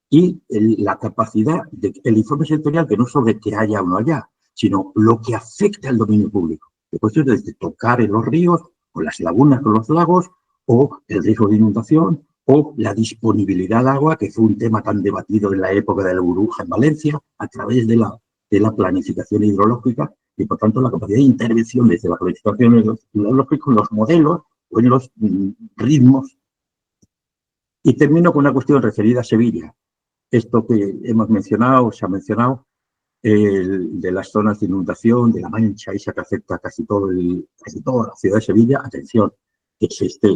y la capacidad del informe sectorial que no es sobre que haya o no haya, sino lo que afecta al dominio público. De cuestiones de tocar en los ríos, o las lagunas con los lagos, o el riesgo de inundación, o la disponibilidad de agua, que fue un tema tan debatido en la época de la burbuja en Valencia, a través de la planificación hidrológica, y por tanto la capacidad de intervención desde la planificación hidrológica en los modelos o en los ritmos. Y termino con una cuestión referida a Sevilla. Esto que hemos mencionado, se ha mencionado, de las zonas de inundación, de la Mancha, esa que afecta casi toda la ciudad de Sevilla. Atención, que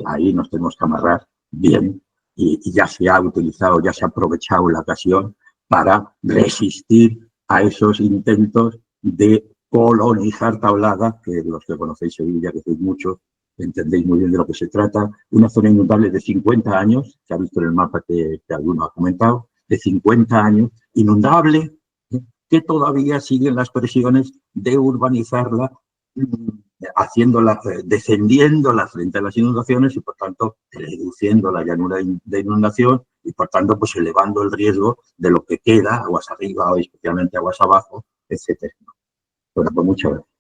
ahí nos tenemos que amarrar bien y ya se ha utilizado, ya se ha aprovechado la ocasión para resistir a esos intentos de colonizar Tablada, que los que conocéis Sevilla, que sois muchos, entendéis muy bien de lo que se trata. Una zona inundable de 50 años, se ha visto en el mapa que alguno ha comentado, de 50 años, inundable, que todavía siguen las presiones de urbanizarla, haciéndola, descendiéndola frente a las inundaciones y, por tanto, reduciendo la llanura de inundación y, por tanto, pues elevando el riesgo de lo que queda, aguas arriba o especialmente aguas abajo, etcétera. Bueno, pues muchas gracias.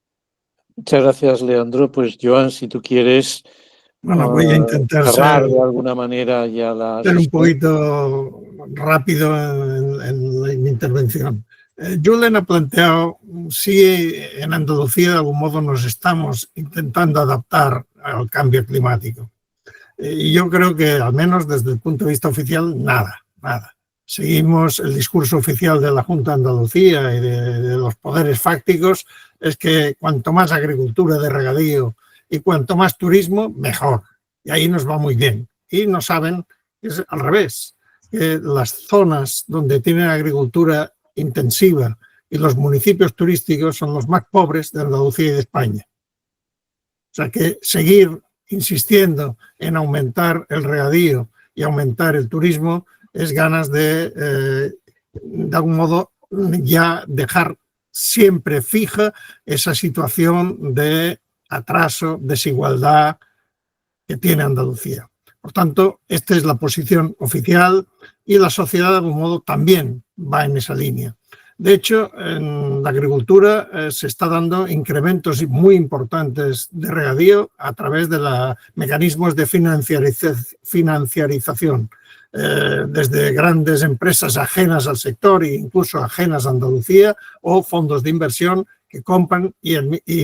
Muchas gracias, Leandro. Pues, Joan, si tú quieres bueno, voy a intentar cerrar de alguna manera ya la ser un sesión. poquito rápido en mi intervención. Julen ha planteado si en Andalucía de algún modo nos estamos intentando adaptar al cambio climático. Y yo creo que al menos desde el punto de vista oficial, nada. Seguimos el discurso oficial de la Junta de Andalucía y de los poderes fácticos, es que cuanto más agricultura de regadío y cuanto más turismo, mejor. Y ahí nos va muy bien. Y no saben que es al revés, que las zonas donde tienen agricultura intensiva y los municipios turísticos son los más pobres de Andalucía y de España. O sea que seguir insistiendo en aumentar el regadío y aumentar el turismo es ganas de algún modo ya dejar siempre fija esa situación de atraso, desigualdad que tiene Andalucía. Por tanto, esta es la posición oficial y la sociedad de algún modo también va en esa línea. De hecho, en la agricultura se está dando incrementos muy importantes de regadío a través de mecanismos de financiarización, desde grandes empresas ajenas al sector e incluso ajenas a Andalucía o fondos de inversión que compran y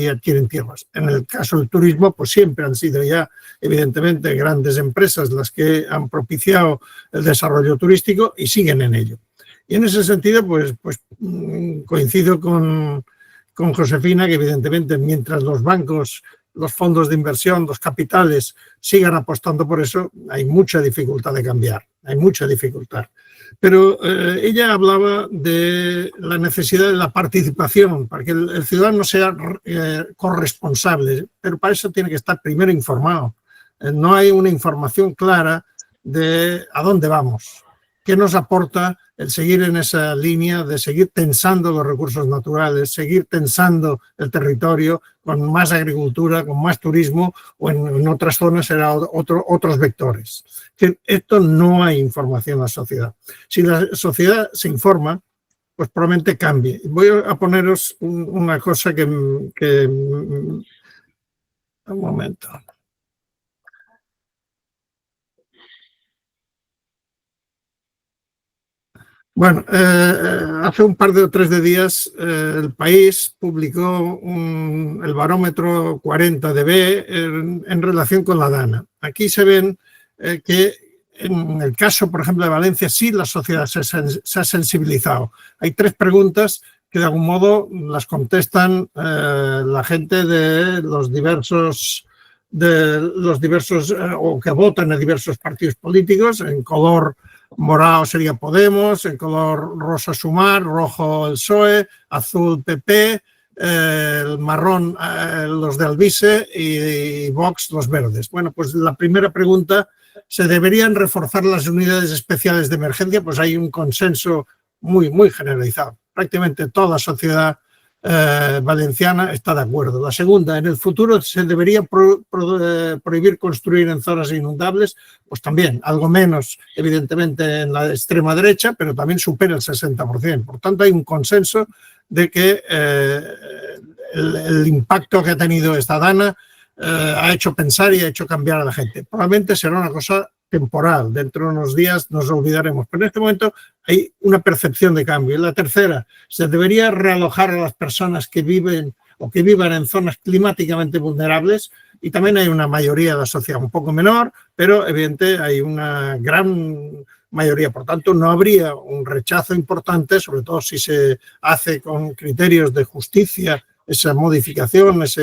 adquieren tierras. En el caso del turismo, pues siempre han sido ya, evidentemente, grandes empresas las que han propiciado el desarrollo turístico y siguen en ello. Y en ese sentido, pues coincido con Josefina, que evidentemente mientras los bancos, los fondos de inversión, los capitales sigan apostando por eso, hay mucha dificultad de cambiar, hay mucha dificultad. Pero ella hablaba de la necesidad de la participación, para que el ciudadano sea corresponsable, pero para eso tiene que estar primero informado. No hay una información clara de a dónde vamos, qué nos aporta el seguir en esa línea de seguir tensando los recursos naturales, seguir tensando el territorio con más agricultura, con más turismo o en otras zonas será otros vectores. Esto no hay información en la sociedad. Si la sociedad se informa, pues probablemente cambie. Voy a poneros una cosa que un momento. Bueno, hace un par de o 3 de días El País publicó el barómetro 40DB en relación con la DANA. Aquí se ven que en el caso, por ejemplo, de Valencia, sí la sociedad se ha sensibilizado. Hay 3 preguntas que de algún modo las contestan la gente de los diversos o que votan en diversos partidos políticos. En color morado sería Podemos, en color rosa Sumar, rojo el PSOE, azul PP, el marrón los de Alvise y Vox los verdes. Bueno, pues la primera pregunta, ¿se deberían reforzar las unidades especiales de emergencia? Pues hay un consenso muy generalizado. Prácticamente toda la sociedad valenciana está de acuerdo. La segunda, ¿en el futuro se debería prohibir construir en zonas inundables? Pues también, algo menos, evidentemente, en la extrema derecha, pero también supera el 60%. Por tanto, hay un consenso de que el impacto que ha tenido esta DANA ha hecho pensar y ha hecho cambiar a la gente. Probablemente será una cosa temporal, dentro de unos días nos olvidaremos, pero en este momento hay una percepción de cambio. Y la tercera, se debería realojar a las personas que viven o que vivan en zonas climáticamente vulnerables, y también hay una mayoría de la sociedad un poco menor, pero evidentemente hay una gran mayoría. Por tanto, no habría un rechazo importante, sobre todo si se hace con criterios de justicia, esa modificación, esa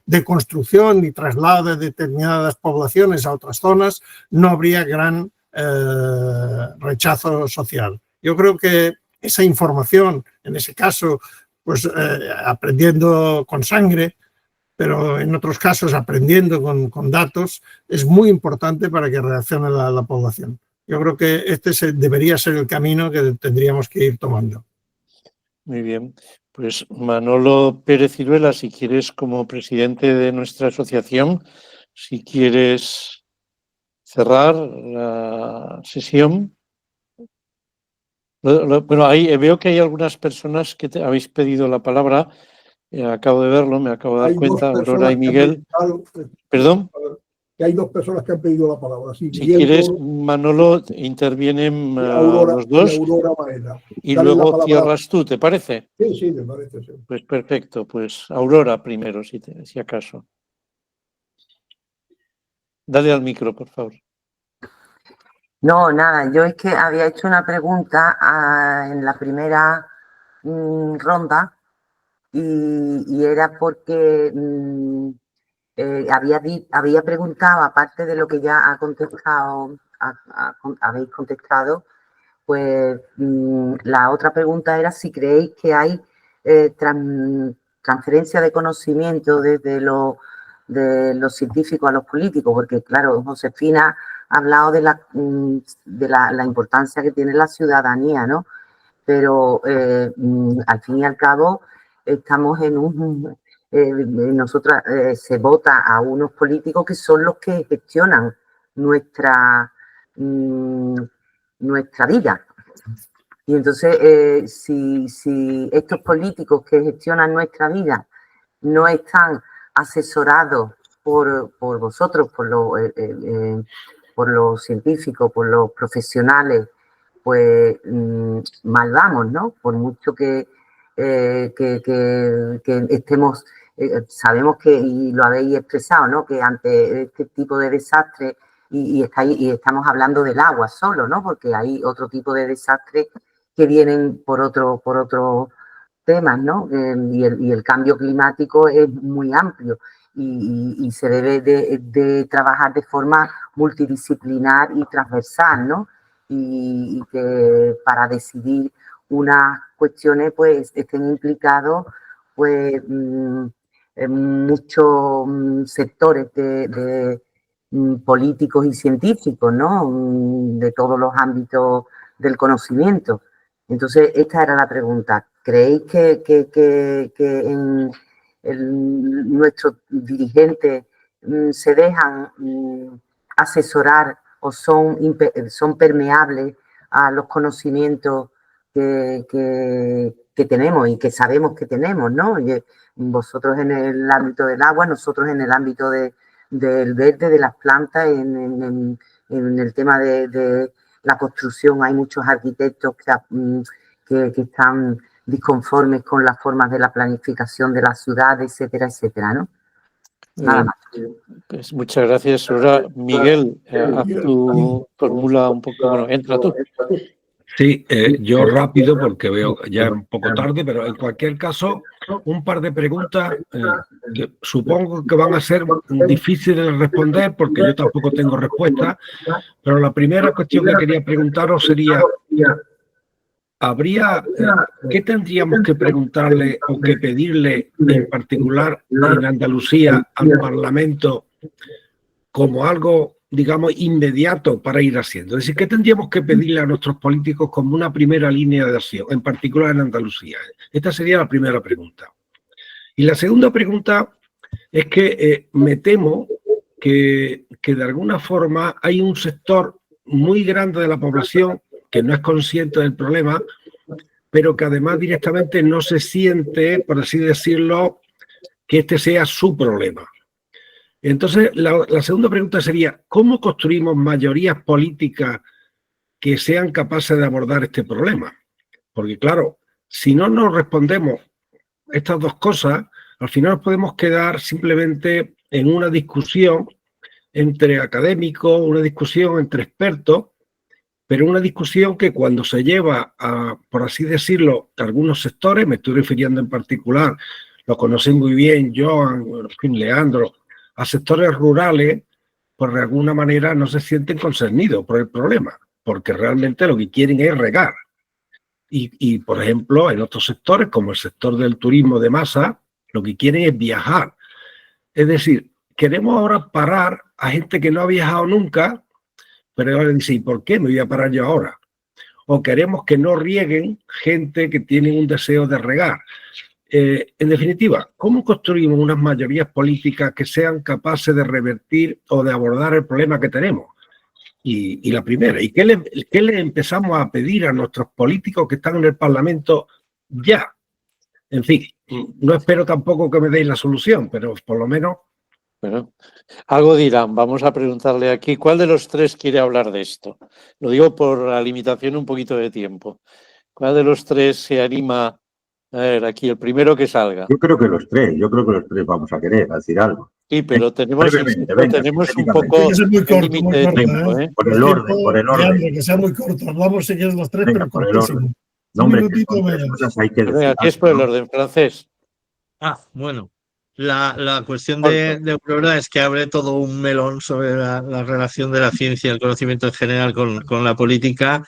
deconstrucción y traslado de determinadas poblaciones a otras zonas, no habría gran rechazo social. Yo creo que esa información, en ese caso, pues aprendiendo con sangre, pero en otros casos aprendiendo con datos, es muy importante para que reaccione la población. Yo creo que este debería ser el camino que tendríamos que ir tomando. Muy bien. Pues Manolo Pérez Ciruela, si quieres, como presidente de nuestra asociación, si quieres cerrar la sesión. Bueno, ahí veo que hay algunas personas que habéis pedido la palabra. Acabo de verlo, me acabo de dar cuenta, Aurora y Miguel. ¿Perdón? Que hay 2 personas que han pedido la palabra. Sí, si Miguel quieres, Toro, Manolo, intervienen Aurora, los dos y Aurora Maeda. y Dale luego cierras tú, ¿te parece? Sí, me parece. Sí. Pues perfecto, pues Aurora primero, si acaso. Dale al micro, por favor. No, nada, yo es que había hecho una pregunta en la primera ronda y era porque había preguntado, aparte de lo que ya ha contestado, habéis contestado, pues la otra pregunta era si creéis que hay transferencia de conocimiento desde de los científicos a los políticos, porque claro, Josefina ha hablado de la importancia que tiene la ciudadanía, ¿no? Pero al fin y al cabo estamos en nosotras se vota a unos políticos que son los que gestionan nuestra vida. Y entonces, si estos políticos que gestionan nuestra vida no están asesorados por vosotros, por los científicos, por los profesionales, pues mal vamos, ¿no? Por mucho que estemos, sabemos que, y lo habéis expresado, ¿no? Que ante este tipo de desastre, y estamos hablando del agua solo, ¿no? Porque hay otro tipo de desastres que vienen por otro temas, ¿no? Y el cambio climático es muy amplio y se debe de trabajar de forma multidisciplinar y transversal, ¿no? Y que para decidir unas cuestiones pues estén implicados pues en muchos sectores de políticos y científicos, ¿no? De todos los ámbitos del conocimiento. Entonces, esta era la pregunta. ¿Creéis que nuestros dirigentes se dejan asesorar o son permeables a los conocimientos que tenemos y que sabemos que tenemos, ¿no? Vosotros en el ámbito del agua, nosotros en el ámbito del verde, de las plantas, en el tema de la construcción, hay muchos arquitectos que están disconformes con las formas de la planificación de la ciudad, etcétera, etcétera, ¿no? Nada más. Pues muchas gracias. Ahora, Miguel, haz tu fórmula un poco, bueno, entra tú. Sí, yo rápido porque veo ya un poco tarde, pero en cualquier caso, un par de preguntas que supongo que van a ser difíciles de responder porque yo tampoco tengo respuesta, pero la primera cuestión que quería preguntaros sería, ¿qué tendríamos que preguntarle o que pedirle en particular en Andalucía al Parlamento como algo, digamos, inmediato para ir haciendo? Es decir, ¿qué tendríamos que pedirle a nuestros políticos como una primera línea de acción, en particular en Andalucía? Esta sería la primera pregunta. Y la segunda pregunta es que me temo que de alguna forma hay un sector muy grande de la población que no es consciente del problema, pero que además directamente no se siente, por así decirlo, que este sea su problema. Entonces, la segunda pregunta sería, ¿cómo construimos mayorías políticas que sean capaces de abordar este problema? Porque claro, si no nos respondemos estas dos cosas, al final nos podemos quedar simplemente en una discusión entre académicos, una discusión entre expertos, pero una discusión que cuando se lleva a, por así decirlo, algunos sectores, me estoy refiriendo en particular, lo conocen muy bien Joan, Leandro, a sectores rurales, pues de alguna manera no se sienten concernidos por el problema, porque realmente lo que quieren es regar. Y por ejemplo, en otros sectores, como el sector del turismo de masa, lo que quieren es viajar. Es decir, queremos ahora parar a gente que no ha viajado nunca, pero ahora dice, ¿y por qué me voy a parar yo ahora? O queremos que no rieguen gente que tiene un deseo de regar. En definitiva, ¿cómo construimos unas mayorías políticas que sean capaces de revertir o de abordar el problema que tenemos? Y la primera, ¿y qué le empezamos a pedir a nuestros políticos que están en el Parlamento ya? En fin, no espero tampoco que me deis la solución, pero por lo menos... Bueno, algo dirán. Vamos a preguntarle aquí, ¿cuál de los tres quiere hablar de esto? Lo digo por la limitación un poquito de tiempo. ¿Cuál de los tres se anima? A ver, aquí, el primero que salga. Yo creo que los tres vamos a querer decir algo. Sí, pero tenemos un poco de límite de tiempo. Por el orden. Que sea muy corto. Hablamos si quieres los tres, Venga, pero por el orden. No, hombre, cosas hay que decir. Venga, aquí es por el orden, Francés. Bueno. La cuestión de Aurora es que abre todo un melón sobre la relación de la ciencia y el conocimiento en general con la política.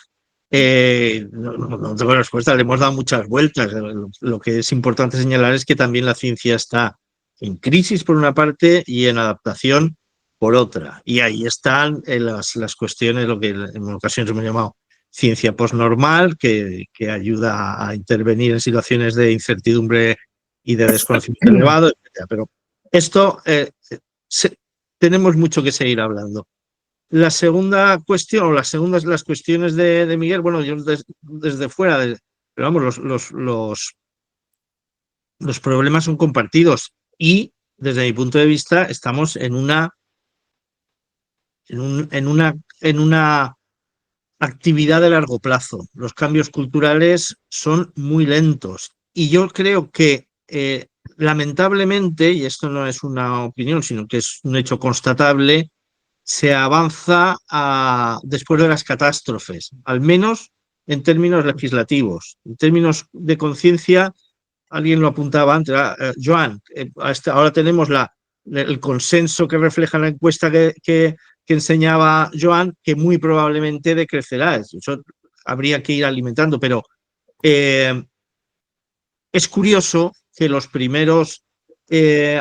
No tengo respuesta, le hemos dado muchas vueltas. Lo que es importante señalar es que también la ciencia está en crisis por una parte y en adaptación por otra. Y ahí están las cuestiones, lo que en ocasiones hemos llamado ciencia postnormal, que ayuda a intervenir en situaciones de incertidumbre y de desconocimiento elevado, etc. Pero esto tenemos mucho que seguir hablando. La segunda cuestión, o las cuestiones de Miguel, bueno, yo desde fuera, pero vamos, los problemas son compartidos y desde mi punto de vista estamos en una actividad de largo plazo. Los cambios culturales son muy lentos y yo creo que lamentablemente, y esto no es una opinión, sino que es un hecho constatable, se avanza después de las catástrofes, al menos en términos legislativos. En términos de conciencia, alguien lo apuntaba antes, Joan, ahora tenemos el consenso que refleja la encuesta que enseñaba Joan, que muy probablemente decrecerá. Eso habría que ir alimentando, pero es curioso que los primeros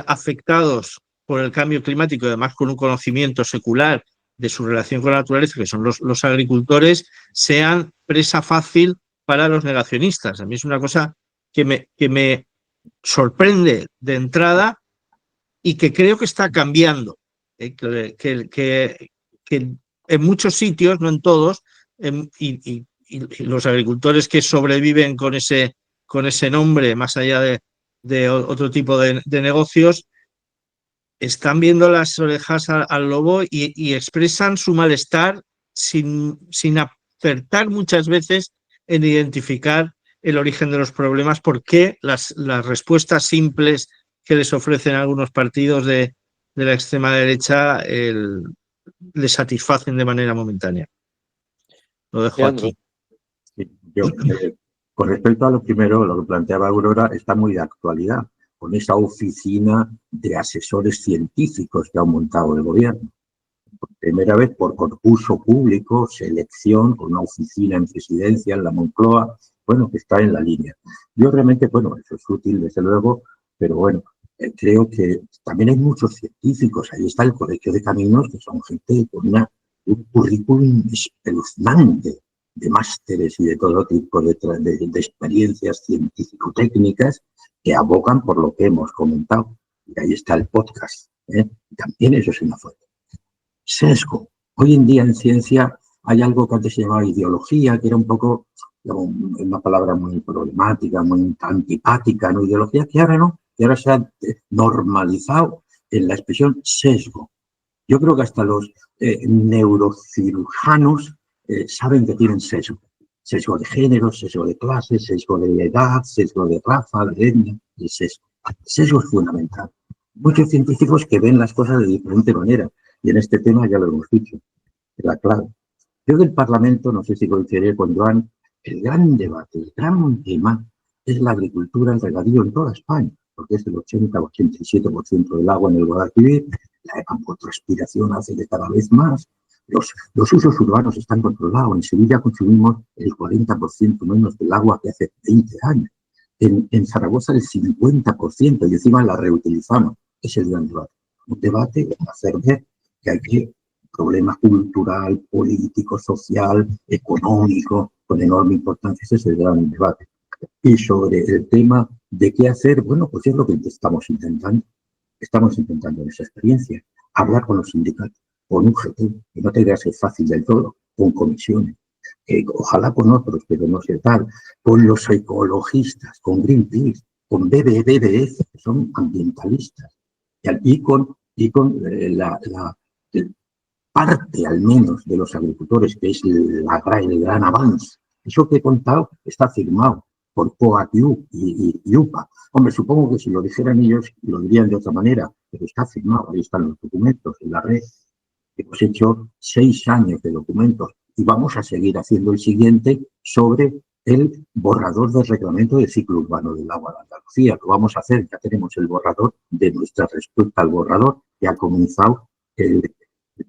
afectados por el cambio climático, además con un conocimiento secular de su relación con la naturaleza, que son los agricultores, sean presa fácil para los negacionistas. A mí es una cosa que me sorprende de entrada y que creo que está cambiando. Que en muchos sitios, no en todos, y los agricultores que sobreviven con ese nombre, más allá de otro tipo de negocios, están viendo las orejas al lobo y expresan su malestar sin acertar muchas veces en identificar el origen de los problemas, porque las respuestas simples que les ofrecen algunos partidos de la extrema derecha les satisfacen de manera momentánea. Lo dejo aquí. Sí, con respecto a lo primero, lo que planteaba Aurora está muy de actualidad, con esa oficina de asesores científicos que ha montado el gobierno. Por primera vez por concurso público, selección, con una oficina en presidencia, en la Moncloa, bueno, que está en la línea. Yo realmente, bueno, eso es útil, desde luego, pero bueno, creo que también hay muchos científicos. Ahí está el Colegio de Caminos, que son gente con un currículum espeluznante de másteres y de todo tipo de experiencias científico-técnicas que abogan por lo que hemos comentado. Y ahí está el podcast, ¿eh? También eso es una fuente. Sesgo. Hoy en día en ciencia hay algo que antes se llamaba ideología, que era un poco, digamos, una palabra muy problemática, muy antipática, ¿no? Ideología, que ahora no, que ahora se ha normalizado en la expresión sesgo. Yo creo que hasta los neurocirujanos saben que tienen sesgo. Sesgo de género, sesgo de clase, sesgo de edad, sesgo de raza, de etnia, el sesgo. El sesgo es fundamental. Muchos científicos que ven las cosas de diferente manera, y en este tema ya lo hemos dicho, la clave. Yo del Parlamento, no sé si coincidiré con Joan, el gran debate, el gran tema es la agricultura, el regadío en toda España, porque es el 80 o 87% del agua en el Guadalquivir, la evapotranspiración hace de cada vez más. Los usos urbanos están controlados. En Sevilla consumimos el 40% menos del agua que hace 20 años. En Zaragoza el 50% y encima la reutilizamos. Es el gran debate. Un debate que va a hacer ver que hay problema cultural, político, social, económico, con enorme importancia. Ese es el gran debate. Y sobre el tema de qué hacer, bueno, pues es lo que estamos intentando. Estamos intentando en esa experiencia hablar con los sindicatos, con UGT, que no te creas que es fácil del todo, con comisiones, ojalá con otros, pero no sé tal, con los ecologistas, con Greenpeace, con BBF, que son ambientalistas, y con la parte al menos de los agricultores, que es el gran avance. Eso que he contado está firmado por COAC y UPA. Hombre, supongo que si lo dijeran ellos, lo dirían de otra manera, pero está firmado, ahí están los documentos en la red. Hemos hecho 6 años de documentos y vamos a seguir haciendo el siguiente sobre el borrador del reglamento del ciclo urbano del agua de Andalucía. Lo vamos a hacer, ya tenemos el borrador de nuestra respuesta al borrador, que ha comenzado el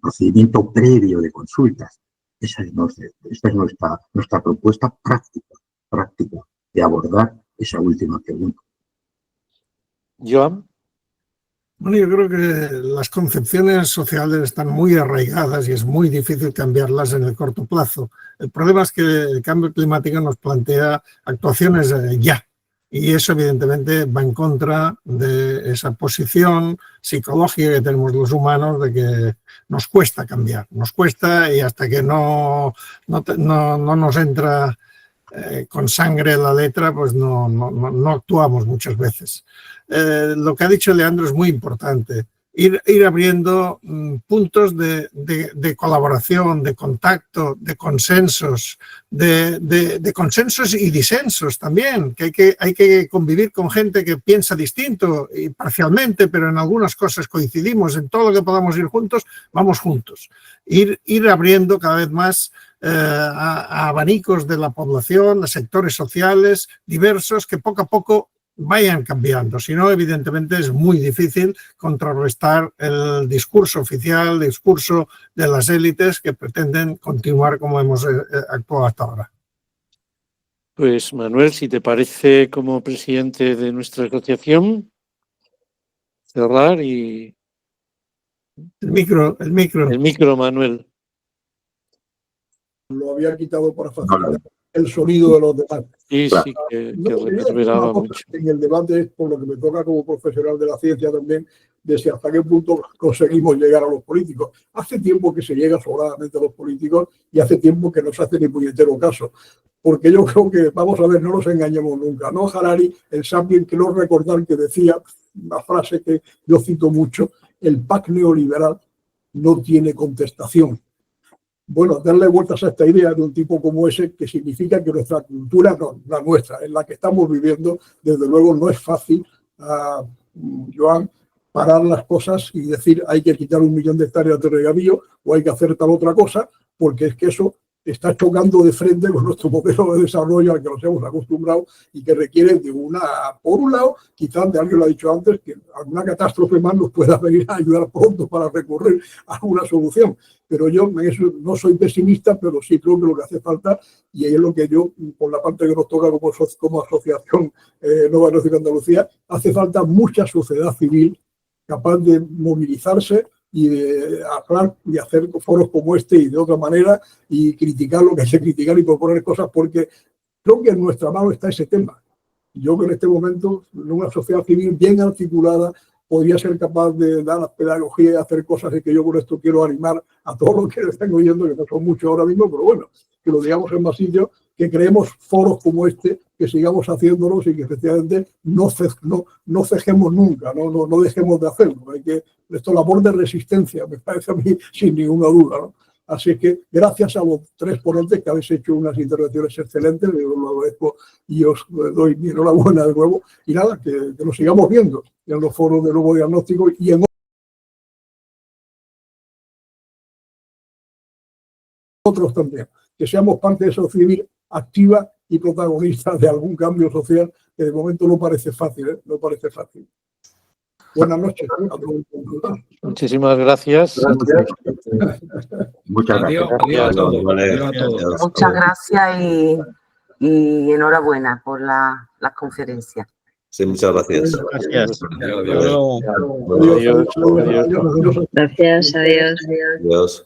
procedimiento previo de consultas. Esta es nuestra propuesta práctica de abordar esa última pregunta. Joan. Bueno, yo creo que las concepciones sociales están muy arraigadas y es muy difícil cambiarlas en el corto plazo. El problema es que el cambio climático nos plantea actuaciones ya, y eso evidentemente va en contra de esa posición psicológica que tenemos los humanos de que nos cuesta cambiar, nos cuesta, y hasta que no nos entra con sangre la letra, pues no actuamos muchas veces. Lo que ha dicho Leandro es muy importante. Ir abriendo puntos de colaboración, de contacto, de consensos, de consensos y disensos también, que hay que convivir con gente que piensa distinto y parcialmente, pero en algunas cosas coincidimos. En todo lo que podamos ir juntos, vamos juntos. Ir abriendo cada vez más a abanicos de la población, a sectores sociales diversos que poco a poco vayan cambiando. Si no, evidentemente es muy difícil contrarrestar el discurso oficial, el discurso de las élites que pretenden continuar como hemos actuado hasta ahora. Pues Manuel, si te parece, como presidente de nuestra asociación, cerrar y... El micro. El micro, Manuel. Lo había quitado para facilitar el sonido de los demás. Sí, que reverberaba mucho. En el debate es por lo que me toca como profesional de la ciencia también, de si hasta qué punto conseguimos llegar a los políticos. Hace tiempo que se llega sobradamente a los políticos y hace tiempo que no se hace ni puñetero caso. Porque yo creo que, vamos a ver, no nos engañemos nunca. No Harari, el Sapien, que no recordar que decía una frase que yo cito mucho: el PAC neoliberal no tiene contestación. bueno, darle vueltas a esta idea de un tipo como ese, que significa que nuestra cultura, no, la nuestra, en la que estamos viviendo, desde luego no es fácil, Joan, parar las cosas y decir hay que quitar 1 millón de hectáreas de regadío o hay que hacer tal otra cosa, porque es que eso está chocando de frente con nuestro modelo de desarrollo al que nos hemos acostumbrado y que requiere de por un lado, quizás de alguien lo ha dicho antes, que alguna catástrofe más nos pueda venir a ayudar pronto para recurrir a una solución. Pero yo no soy pesimista, pero sí creo que lo que hace falta, y ahí es lo que yo, por la parte que nos toca como asociación Nueva Generación Andalucía, hace falta mucha sociedad civil capaz de movilizarse y de hablar y hacer foros como este y de otra manera y criticar lo que hay que criticar y proponer cosas, porque creo que en nuestra mano está ese tema. Yo que en este momento, una sociedad civil bien articulada podría ser capaz de dar la pedagogía y hacer cosas, y que yo con esto quiero animar a todos los que están oyendo, que no son muchos ahora mismo, pero bueno, que lo digamos en más sitios, que creemos foros como este, que sigamos haciéndolos y que efectivamente no cejemos nunca, no dejemos de hacerlo. Esto es labor de resistencia, me parece a mí, sin ninguna duda, ¿no? Así es que gracias a los 3 ponentes que habéis hecho unas intervenciones excelentes, yo os lo agradezco y os doy mi enhorabuena de nuevo. Y nada, que nos sigamos viendo en los foros de nuevo diagnóstico y en otros también. Que seamos parte de esa sociedad civil activa y protagonista de algún cambio social que de momento no parece fácil, ¿eh? No parece fácil. Buenas noches. Muchísimas gracias. Muchas gracias. Adiós a todos. Muchas gracias y enhorabuena por la conferencia. Sí, muchas gracias. Gracias. Adiós. Adiós. Gracias, adiós. Adiós.